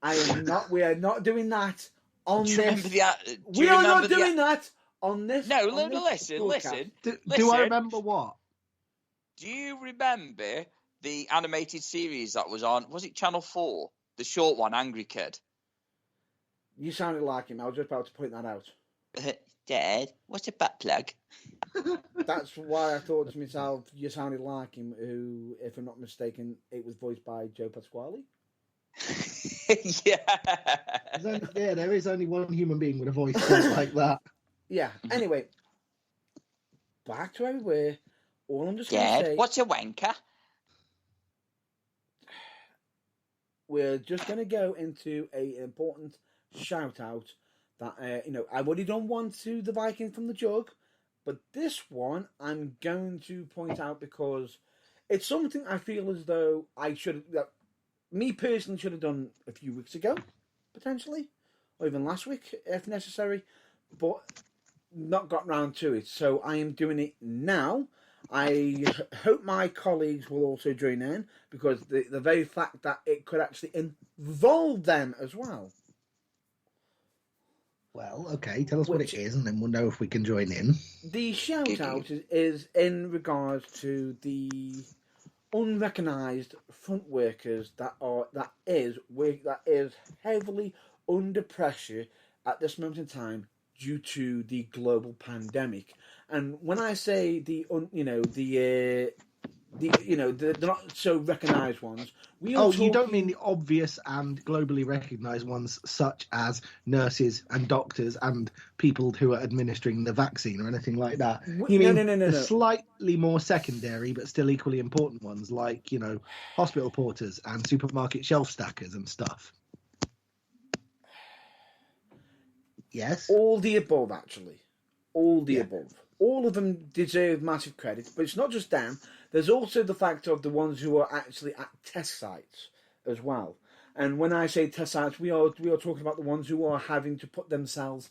S1: I am not. We are not doing that on this. We are not doing that on this.
S3: No, listen.
S2: Do I remember what?
S3: Do you remember the animated series that was on? Was it Channel 4? The short one, Angry Kid.
S1: You sounded like him. I was just about to point that out.
S3: Dad, what's a butt plug?
S1: That's why I thought to myself, you sounded like him, who, if I'm not mistaken, it was voiced by Joe Pasquale.
S3: Yeah.
S2: There is only one human being with a voice just like that.
S1: Yeah, anyway. Back to everywhere. All I'm just going to say...
S3: what's a wanker?
S1: We're just going to go into an important shout out that I've already done one to the Viking from the Jug, but this one I'm going to point out because it's something I feel as though I should have, me personally, should have done a few weeks ago, potentially, or even last week if necessary, but not got round to it. So I am doing it now. I hope my colleagues will also join in because the very fact that it could actually involve them as well.
S2: Well, okay, tell us what
S1: Which-
S2: it is, and then we'll know if we can join in.
S1: The shout out is in regards to the unrecognised front workers that is heavily under pressure at this moment in time due to the global pandemic. And when I say the not so recognised ones,
S2: You don't mean the obvious and globally recognised ones, such as nurses and doctors and people who are administering the vaccine or anything like that. You mean the slightly more secondary but still equally important ones, like hospital porters and supermarket shelf stackers and stuff. Yes,
S1: all the above, actually, all the above. All of them deserve massive credit, but it's not just them. There's also the fact of the ones who are actually at test sites as well. And when I say test sites, we are talking about the ones who are having to put themselves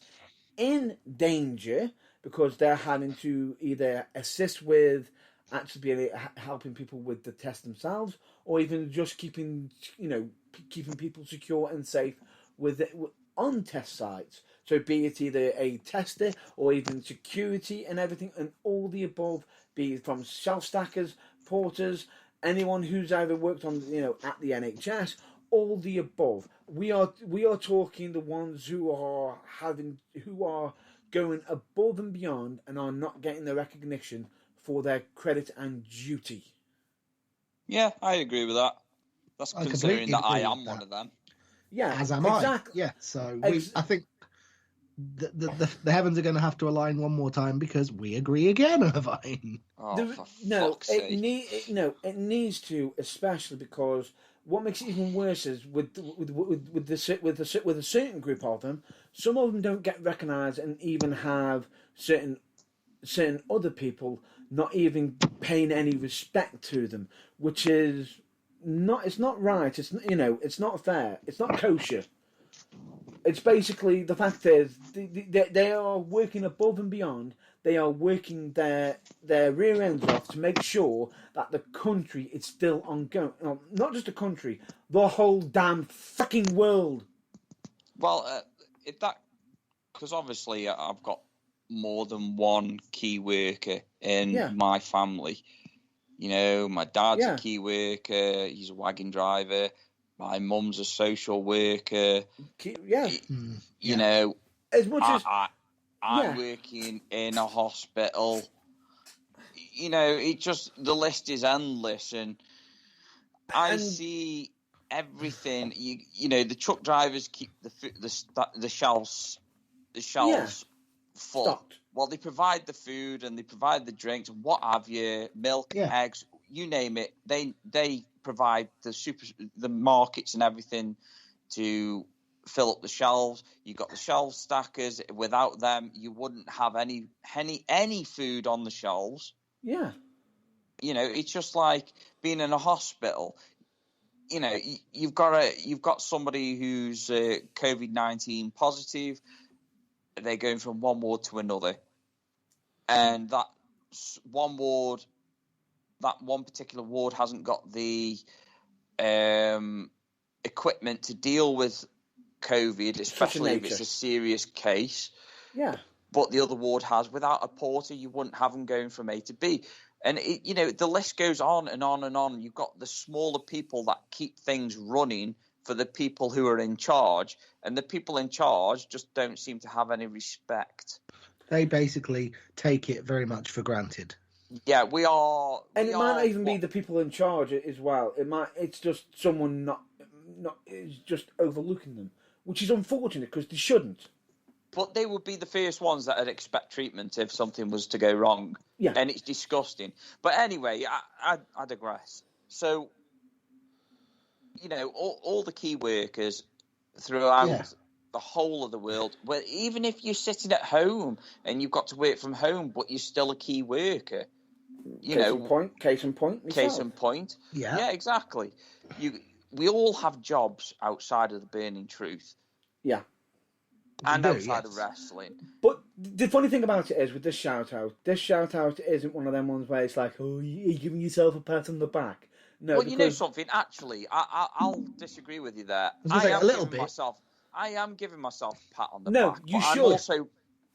S1: in danger because they're having to either assist with actually helping people with the test themselves, or even just keeping people secure and safe on test sites. So be it either a tester or even security and everything and all the above, be it from shelf stackers, porters, anyone who's either worked on at the NHS, all the above. We are talking the ones who are going above and beyond and are not getting the recognition for their credit and duty.
S3: Yeah, I agree with that. That's considering that I am one of them.
S1: Yeah,
S2: as am
S1: exactly.
S2: I. Yeah, so I think the heavens are going to have to align one more time because we agree again, Irvine.
S1: It needs to, especially because what makes it even worse is with a certain group of them, some of them don't get recognised and even have certain other people not even paying any respect to them, which is not. It's not right. It's not fair. It's not kosher. It's basically the fact is they are working above and beyond. They are working their rear ends off to make sure that the country is still ongoing. No, not just the country, the whole damn fucking world.
S3: Well, because obviously I've got more than one key worker in my family. My dad's a key worker. He's a wagon driver. My mum's a social worker.
S1: As much as
S3: I'm working in a hospital. It just, the list is endless, and I see everything. The truck drivers keep the shelves full.
S1: Stocked.
S3: Well, they provide the food and they provide the drinks, what have you, milk, eggs, you name it. They provide the markets and everything to fill up the shelves. You've got the shelf stackers. Without them, you wouldn't have any food on the shelves.
S1: Yeah.
S3: It's just like being in a hospital. You've got somebody who's COVID-19 positive. They're going from one ward to another, and that one particular ward hasn't got the equipment to deal with COVID, especially if it's a serious case.
S1: Yeah.
S3: But the other ward has. Without a porter, you wouldn't have them going from A to B. And, the list goes on and on and on. You've got the smaller people that keep things running for the people who are in charge. And the people in charge just don't seem to have any respect.
S2: They basically take it very much for granted.
S3: Yeah, we are.
S1: And it might not even be the people in charge as well. It's just someone not is just overlooking them, which is unfortunate because they shouldn't.
S3: But they would be the first ones that would expect treatment if something was to go wrong.
S1: Yeah.
S3: And it's disgusting. But anyway, I digress. So, all the key workers throughout the whole of the world. Well, even if you're sitting at home and you've got to work from home, but you're still a key worker.
S1: Case in point.
S3: Case
S1: Myself.
S3: in point.
S2: Yeah.
S3: Exactly. We all have jobs outside of the Burning Truth.
S1: Yeah.
S3: And
S2: do,
S3: outside
S2: yes.
S3: of wrestling.
S1: But the funny thing about it is, with this shout out isn't one of them ones where it's like, oh, you're giving yourself a pat on the back. No,
S3: Well,
S1: because...
S3: you know something. Actually, I'll disagree with you there. I am giving myself a pat on the back.
S1: You
S3: but
S1: should.
S3: I'm also,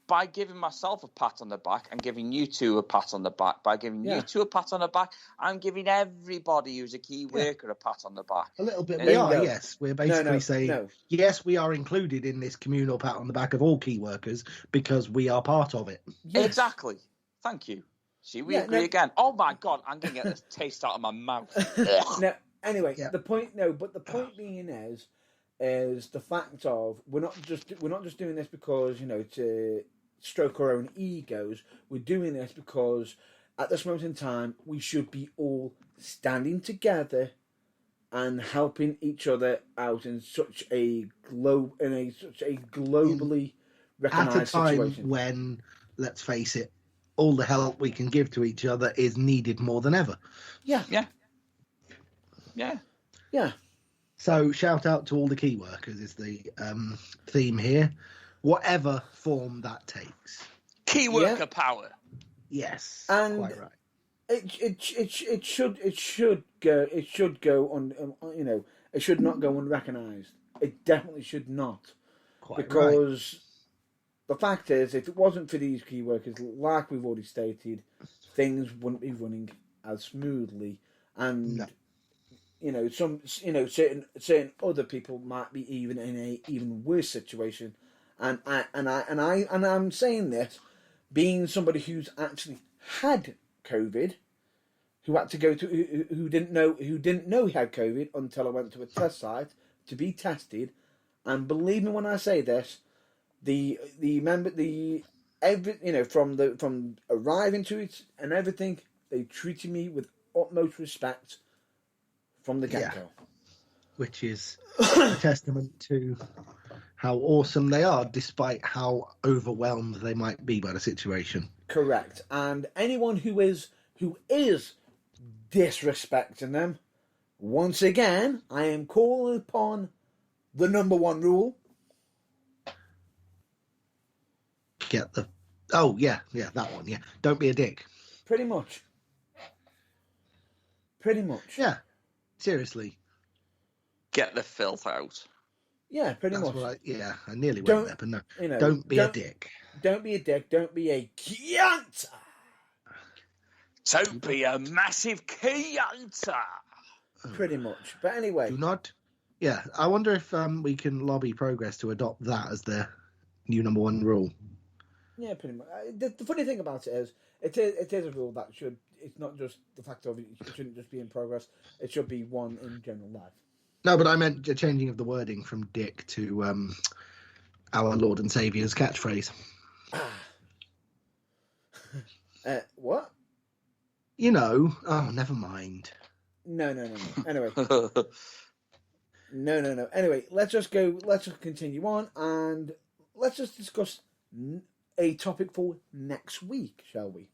S3: by giving myself a pat on the back, I'm giving you two a pat on the back. By giving you two a pat on the back, I'm giving everybody who's a key worker a pat on the back.
S2: A little bit.
S3: And
S2: We are, yes. We're basically saying,
S1: no.
S2: yes, we are included in this communal pat on the back of all key workers because we are part of it.
S1: Yes.
S3: Exactly. Thank you. See, we agree again. Oh my God, I'm going to get this taste out of my mouth.
S1: No, anyway, the point being is the fact of we're not just doing this because, you know, to stroke our own egos. We're doing this because at this moment in time we should be all standing together and helping each other out in such a globally recognised
S2: at a time
S1: situation.
S2: when, let's face it, all the help we can give to each other is needed more than ever.
S1: Yeah.
S2: So shout out to all the key workers is the theme here, whatever form that takes.
S3: Key worker power.
S2: Yes,
S1: and
S2: quite right.
S1: It should go on. You know, it should not go unrecognised. It definitely should not, because the fact is, if it wasn't for these key workers, like we've already stated, things wouldn't be running as smoothly, and you know, certain other people might be even in a even worse situation, and I'm saying this, being somebody who's actually had COVID, who had to go to who didn't know he had COVID until I went to a test site to be tested, and believe me when I say this, from arriving to it and everything, they treated me with utmost respect from the get-go.
S2: Which is a testament to how awesome they are, despite how overwhelmed they might be by the situation.
S1: Correct. And anyone who is disrespecting them, once again, I am calling upon the number one rule.
S2: That one, yeah. Don't be a dick.
S1: Pretty much.
S2: Yeah. Seriously.
S3: Get the filth out.
S1: Yeah, pretty
S2: That's
S1: much.
S2: what I nearly went there, but no.
S1: You know,
S2: don't be a dick.
S1: Don't be a dick. Don't be a cunt.
S3: Don't be a massive cunt.
S1: Pretty much. But anyway.
S2: Do not. Yeah, I wonder if we can lobby Progress to adopt that as their new number one rule.
S1: Yeah, pretty much. The funny thing about it is a rule that should. It's not just the fact of it shouldn't just be in Progress. It should be one in general life.
S2: No, but I meant a changing of the wording from dick to our Lord and Saviour's catchphrase.
S1: What?
S2: You know. Oh, never mind.
S1: No. Anyway. No. Anyway, let's just continue on, and let's just discuss a topic for next week, shall we?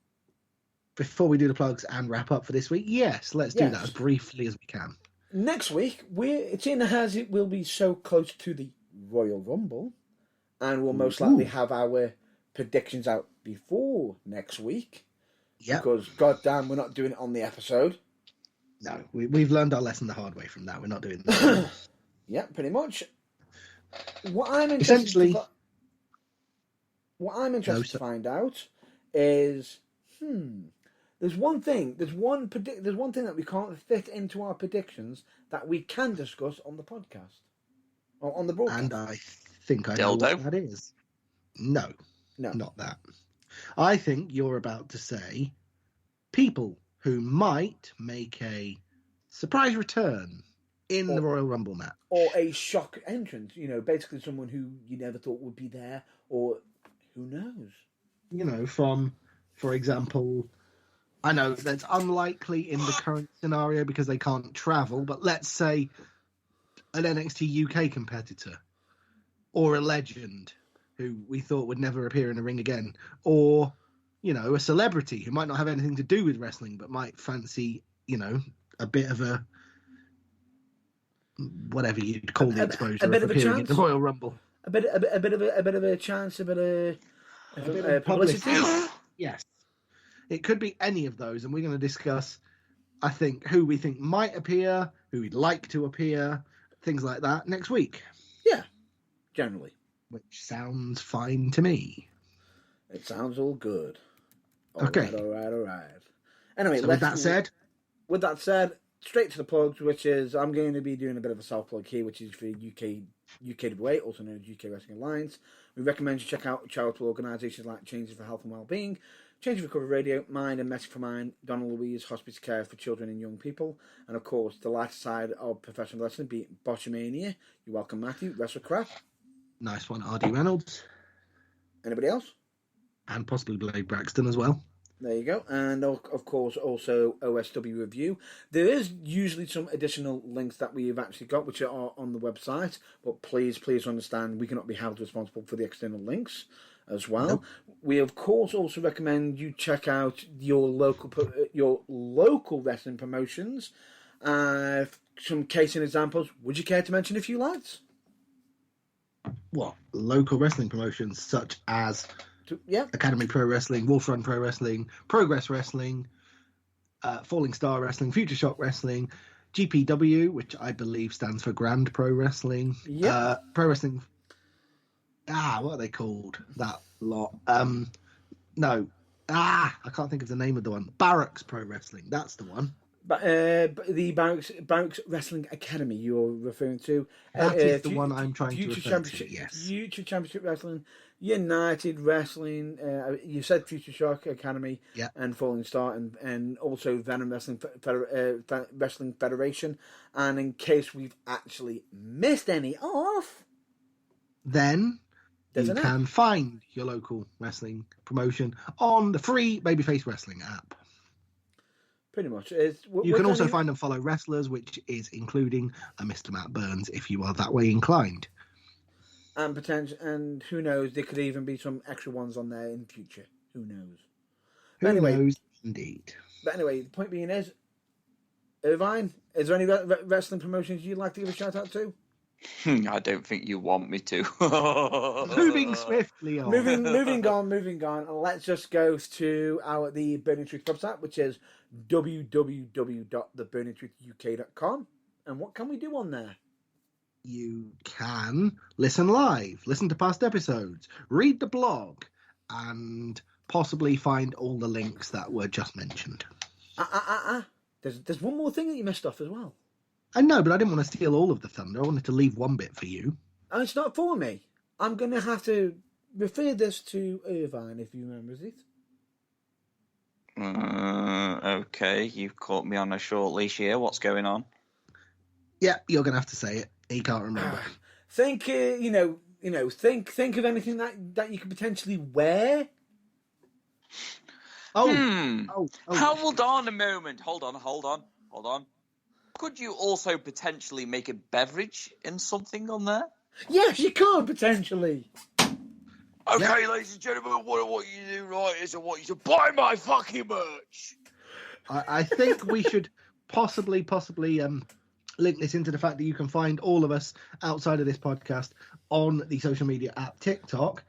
S2: Before we do the plugs and wrap up for this week, yes, let's do that as briefly as we can.
S1: Next week, it's in as it will be so close to the Royal Rumble, and we'll most likely have our predictions out before next week.
S2: Yeah.
S1: Because, goddamn, we're not doing it on the episode.
S2: No, we've learned our lesson the hard way from that. We're not doing that.
S1: Yeah, pretty much. What I'm interested to find out is, there's one thing that we can't fit into our predictions that we can discuss on the podcast, or on the broadcast.
S2: And I think I know what that is. No, not that. I think you're about to say people who might make a surprise return in the Royal Rumble match.
S1: Or a shock entrance, basically someone who you never thought would be there, or who knows? For example, I know that's unlikely in the current scenario because they can't travel, but let's say an NXT UK competitor
S2: or a legend who we thought would never appear in a ring again, or, you know, a celebrity who might not have anything to do with wrestling but might fancy, you know, a bit of a, whatever you'd call the exposure,
S1: a bit of a
S2: appearing in
S1: chance.
S2: the Royal Rumble.
S1: A bit of a chance, a bit of publicity.
S2: Yes, it could be any of those, and we're going to discuss, I think, who we think might appear, who we'd like to appear, things like that next week.
S1: Yeah, generally.
S2: Which sounds fine to me.
S1: It sounds all good.
S2: Okay.
S1: All right. Anyway,
S2: So with that said,
S1: straight to the plugs, which is I'm going to be doing a bit of a self plug here, which is for UKWA, also known as UK Wrestling Alliance. We recommend you check out charitable organisations like Changes for Health and Wellbeing, Change Recovery Radio, Mind and Message for Mind, Donald Louise Hospice Care for Children and Young People, and of course the lighter side of professional wrestling, be it Botchamania. You're welcome, Matthew. Wrestle Crap.
S2: Nice one, R.D. Reynolds.
S1: Anybody else?
S2: And possibly Blade Braxton as well.
S1: There you go. And of course also OSW Review. There is usually some additional links that we've actually got which are on the website, but please understand we cannot be held responsible for the external links as well. Nope. We of course also recommend you check out your local wrestling promotions. Some case and examples. Would you care to mention a few, lads?
S2: What? Local wrestling promotions such as Academy Pro Wrestling, Wolf Run Pro Wrestling, Progress Wrestling, Falling Star Wrestling, Future Shock Wrestling, GPW, which I believe stands for Grand Pro Wrestling, Pro Wrestling. What are they called? That lot. I can't think of the name of the one. Barracks Pro Wrestling. That's the one.
S1: The Barracks Wrestling Academy you're referring to.
S2: That is the one I'm trying to refer to, yes.
S1: Future Championship Wrestling, United Wrestling, you said Future Shock Academy, and Falling Star, and also Venom Wrestling Wrestling Federation. And in case we've actually missed any off,
S2: then you can find your local wrestling promotion on the free Babyface Wrestling app.
S1: Pretty much.
S2: You can also find and follow wrestlers, which is including a Mr. Matt Burns, if you are that way inclined.
S1: And who knows, there could even be some extra ones on there in future. Who knows?
S2: Who knows, indeed.
S1: But anyway, the point being is, Irvine, is there any wrestling promotions you'd like to give a shout out to?
S3: I don't think you want me to.
S2: Moving swiftly on.
S1: Moving on. And let's just go to the Burning Truth website, which is www.theburningtruthuk.com. And what can we do on there?
S2: You can listen live, listen to past episodes, read the blog, and possibly find all the links that were just mentioned.
S1: There's one more thing that you missed off as well.
S2: I know, but I didn't want to steal all of the thunder. I wanted to leave one bit for you.
S1: And it's not for me. I'm going to have to refer this to Irvine, if you remember it.
S3: Okay, you've caught me on a short leash here. What's going on?
S2: Yeah, you're going to have to say it. He can't remember.
S1: Think of anything that you could potentially wear.
S3: Hold on a moment. Hold on. Could you also potentially make a beverage in something on there?
S1: Yes, you could potentially.
S4: Okay, ladies and gentlemen, what I want you to do, right, is I want you to buy my fucking merch.
S2: I think we should possibly link this into the fact that you can find all of us outside of this podcast on the social media app TikTok,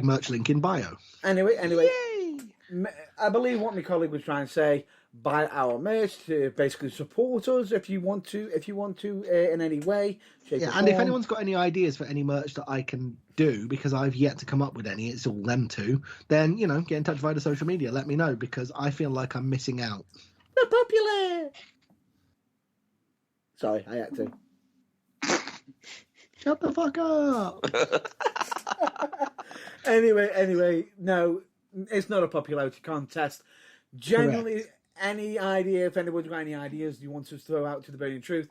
S2: #merch link in bio.
S1: Anyway,
S2: Yay!
S1: I believe what my colleague was trying to say, buy our merch to basically support us if you want to in any way, shape or form.
S2: If anyone's got any ideas for any merch that I can do, because I've yet to come up with any, it's all them two, then, get in touch via the social media, let me know, because I feel like I'm missing out.
S1: We're popular! Sorry, I had to.
S2: Shut the fuck up!
S1: Anyway, no, it's not a popularity contest. Generally, correct. Any idea, if anyone's got any ideas you want to throw out to the Burning Truth,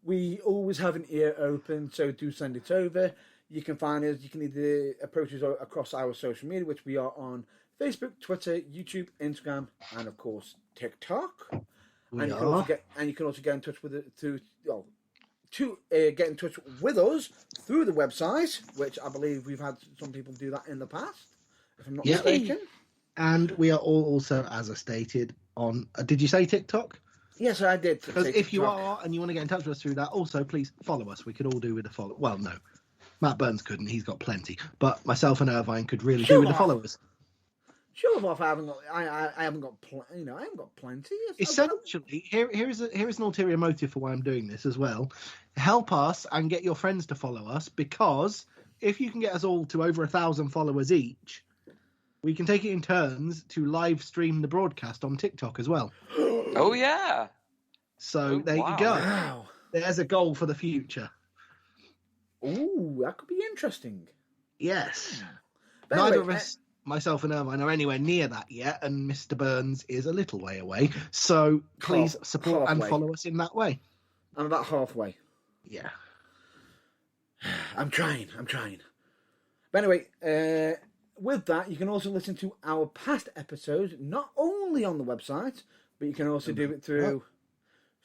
S1: we always have an ear open, so do send it over. You can find us, you can either approach us across our social media, which we are on Facebook, Twitter, YouTube, Instagram, and of course, TikTok. You can also get in touch with it through to get in touch with us through the website, which I believe we've had some people do that in the past, if I'm not mistaken.
S2: And we are all also, as I stated, on... did you say TikTok?
S1: Yes, I did.
S2: Because if you are and you want to get in touch with us through that, also please follow us. We could all do with a follow. Well, no, Matt Burns couldn't. He's got plenty. But myself and Irvine could really do with the followers.
S1: Sure, off. I haven't got. I haven't got. I haven't got plenty.
S2: Essentially, here is an ulterior motive for why I'm doing this as well. Help us and get your friends to follow us, because if you can get us all to over 1,000 followers each, we can take it in turns to live stream the broadcast on TikTok as well.
S3: Oh, yeah.
S2: So there you go.
S1: Wow.
S2: There's a goal for the future.
S1: Ooh, that could be interesting.
S2: Yes.
S1: But
S2: Neither
S1: anyway,
S2: of us, myself and Irvine, are anywhere near that yet, and Mr. Burns is a little way away. So please support and follow us in that way.
S1: I'm about halfway.
S2: Yeah.
S1: I'm trying. But anyway, with that, you can also listen to our past episodes, not only on the website, but you can also do it through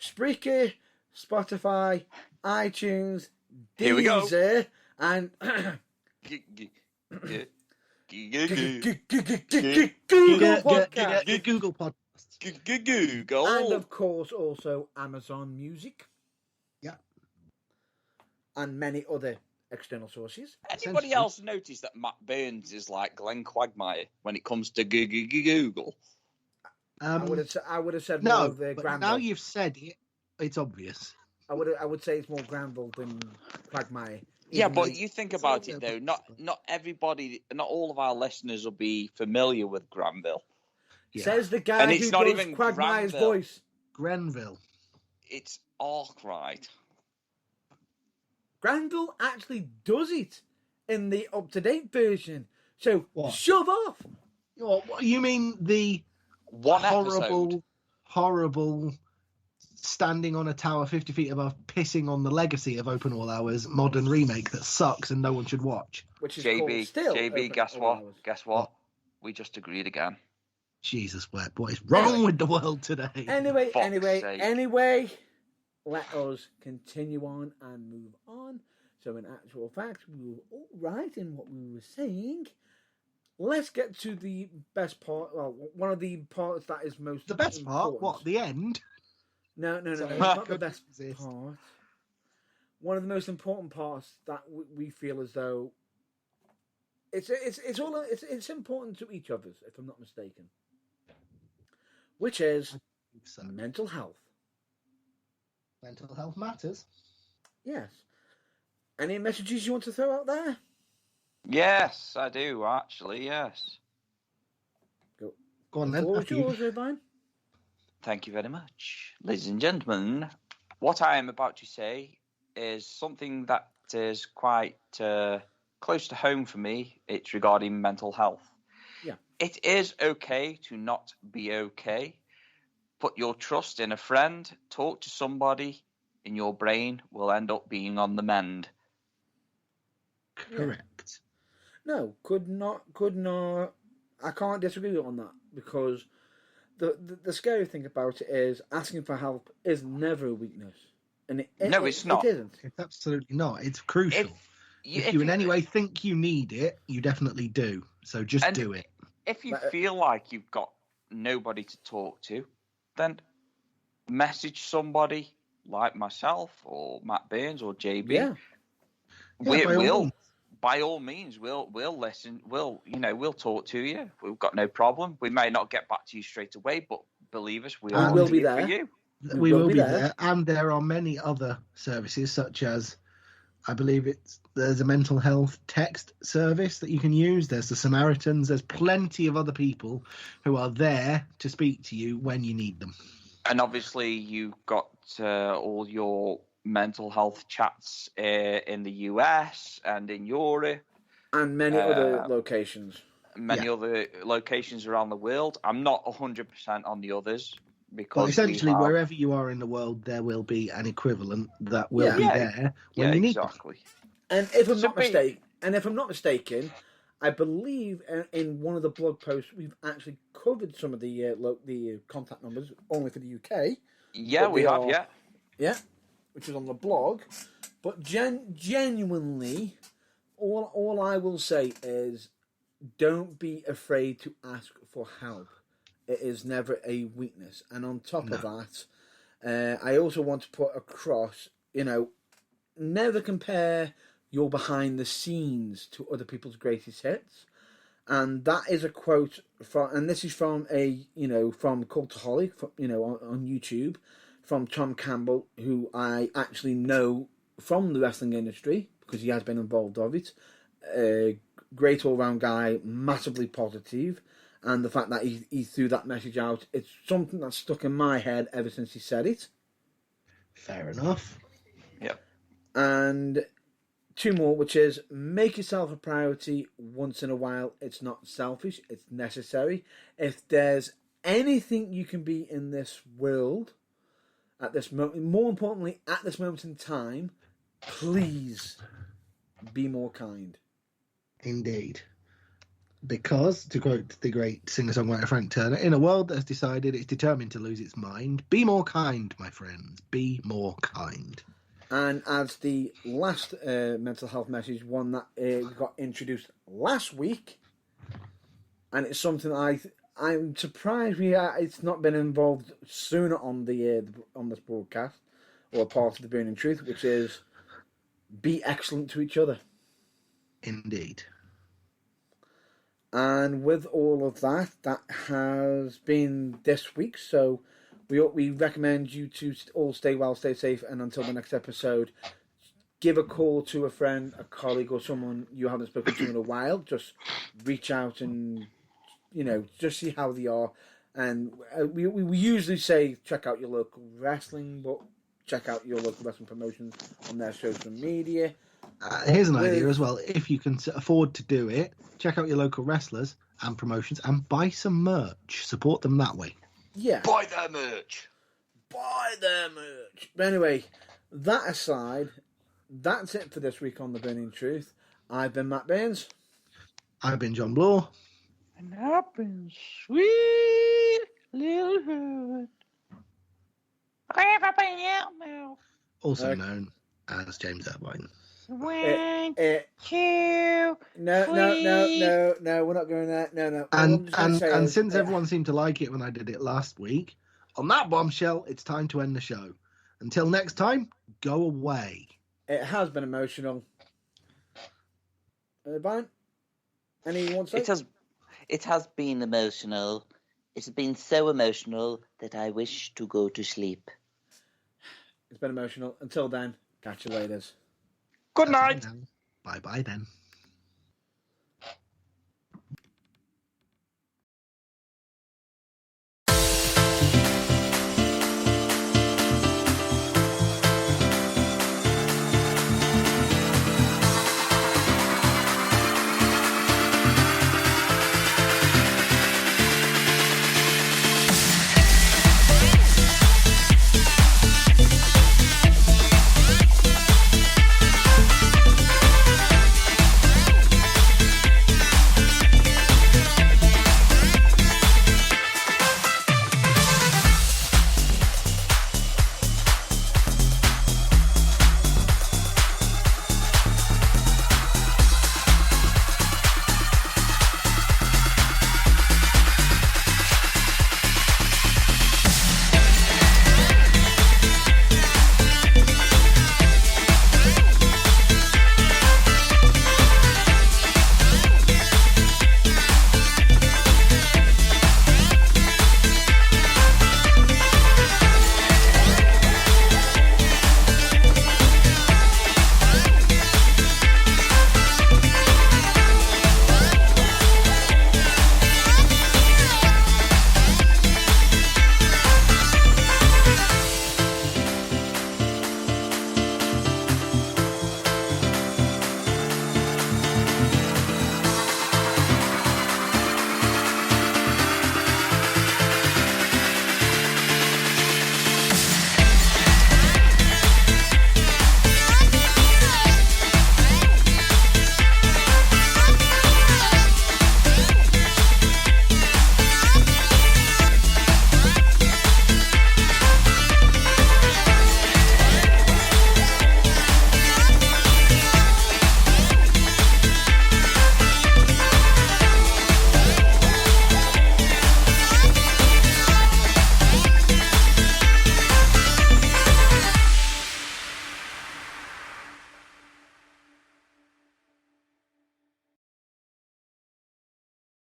S1: Spreaker, Spotify, iTunes,
S3: Here we go.
S1: Deezer, and
S2: Google Podcasts.
S3: Google.
S1: and of course also Amazon Music.
S2: Yeah.
S1: And many other external sources.
S3: Anybody else notice that Matt Burns is like Glenn Quagmire when it comes to Google?
S1: I would have said more
S2: No,
S1: of the
S2: but
S1: Granville.
S2: now you've said it, it's obvious.
S1: I would say it's more Granville than Quagmire.
S3: Yeah,
S1: Even
S3: but
S1: though-
S3: you think about it though. Not everybody, not all of our listeners will be familiar with Granville.
S2: Yeah.
S1: Says the guy
S3: And it's
S1: who
S3: not
S1: does
S3: even
S1: Quagmire's
S3: Granville.
S1: voice.
S2: Grenville.
S3: It's Arkwright.
S1: Granville actually does it in the up-to-date version. So
S2: What?
S1: shove off.
S2: What, you mean the
S3: One
S2: horrible,
S3: episode.
S2: standing on a tower 50 feet above, pissing on the legacy of Open All Hours modern remake that sucks and no one should watch?
S1: Which is called still
S3: JB,
S1: Open
S3: guess
S1: All
S3: what?
S1: Hours.
S3: Guess what? We just agreed again.
S2: Jesus, what is wrong with the world today?
S1: Anyway,
S3: Fuck's sake.
S1: let us continue on and move on. So in actual fact, we were all right in what we were saying. Let's get to the best part. Well, one of the parts that is most
S2: The best part?
S1: important.
S2: What, the end?
S1: No,
S2: Sorry,
S1: it's not the
S2: couldn't
S1: best
S2: resist.
S1: part. One of the most important parts that we feel as though it's important to each other, if I'm not mistaken. Which is
S2: So,
S1: mental health.
S2: mental health matters.
S1: Yes. Any messages you want to throw out there?
S3: Yes, I do actually. Yes.
S2: Go on then.
S1: Floor is
S2: After
S1: yours,
S2: you.
S1: Irvine.
S3: Thank you very much, ladies and gentlemen. What I am about to say is something that is quite close to home for me. It's regarding mental health.
S1: Yeah.
S3: It is okay to not be okay. Put your trust in a friend. Talk to somebody, and your brain will end up being on the mend.
S2: Correct.
S1: No, could not. I can't disagree on that, because the scary thing about it is asking for help is never a weakness, and
S3: No, it's not.
S1: It isn't.
S2: It's absolutely not. It's crucial. If you in any way think you need it, you definitely do. So just do it.
S3: If you feel like you've got nobody to talk to, then message somebody like myself or Matt Burns or JB.
S1: Yeah.
S3: By all means, we'll listen. We'll talk to you. We've got no problem. We may not get back to you straight away, but believe us, we
S1: will be
S3: here
S1: there.
S3: for you.
S2: We will be there. And there are many other services, such as, I believe there's a mental health text service that you can use. There's the Samaritans. There's plenty of other people who are there to speak to you when you need them.
S3: And obviously, you've got all your mental health chats in the US and in Europe.
S1: And many other locations.
S3: Many other locations around the world. I'm not 100% on the others. Because
S2: well, essentially, wherever you are in the world, there will be an equivalent that will be there when you need
S3: exactly.
S1: And if I'm not mistaken, I believe in one of the blog posts we've actually covered some of the contact numbers only for the UK.
S3: Yeah, we have.
S1: Yeah. which is on the blog. But genuinely, all I will say is, don't be afraid to ask for help. It is never a weakness. And on top of that, I also want to put across, never compare your behind the scenes to other people's greatest hits. And that is a quote from, and this is from from Cultaholic, on YouTube, from Tom Campbell, who I actually know from the wrestling industry because he has been involved of it. Great all-round guy, massively positive, and the fact that he threw that message out, it's something that's stuck in my head ever since he said it.
S2: Fair enough.
S3: Yep.
S1: And two more, which is make yourself a priority once in a while. It's not selfish, it's necessary. If there's anything you can be in this world at this moment, more importantly, at this moment in time, please be more kind.
S2: Indeed. Because, to quote the great singer-songwriter Frank Turner, in a world that has decided it's determined to lose its mind, be more kind, my friends. Be more kind.
S1: And as the last mental health message, one that got introduced last week, and it's something I'm surprised it's not been involved sooner on this broadcast, or part of the Burning Truth, which is be excellent to each other.
S2: Indeed.
S1: And with all of that has been this week. So we recommend you to all stay well, stay safe, and until the next episode, give a call to a friend, a colleague, or someone you haven't spoken to in a while. Just reach out and just see how they are. And we usually say check out your local wrestling, but check out your local wrestling promotions on their social media.
S2: Here's an idea as well. If you can afford to do it, check out your local wrestlers and promotions and buy some merch. Support them that way.
S1: Yeah.
S4: Buy their merch.
S1: Buy their merch. But anyway, that aside, that's it for this week on The Burning Truth. I've been Matt Baines.
S2: I've been John Bloor.
S5: And I've been sweet little hood. I've been out now.
S2: Also known as James Irvine.
S5: 1, 2,
S1: No, we're not going there. No.
S2: And since everyone seemed to like it when I did it last week, on that bombshell, it's time to end the show. Until next time, go away.
S1: It has been emotional. Brian, anything you want to say?
S6: It has been emotional. It's been so emotional that I wish to go to sleep.
S1: It's been emotional. Until then, catch you later.
S3: Good night.
S2: Bye-bye then.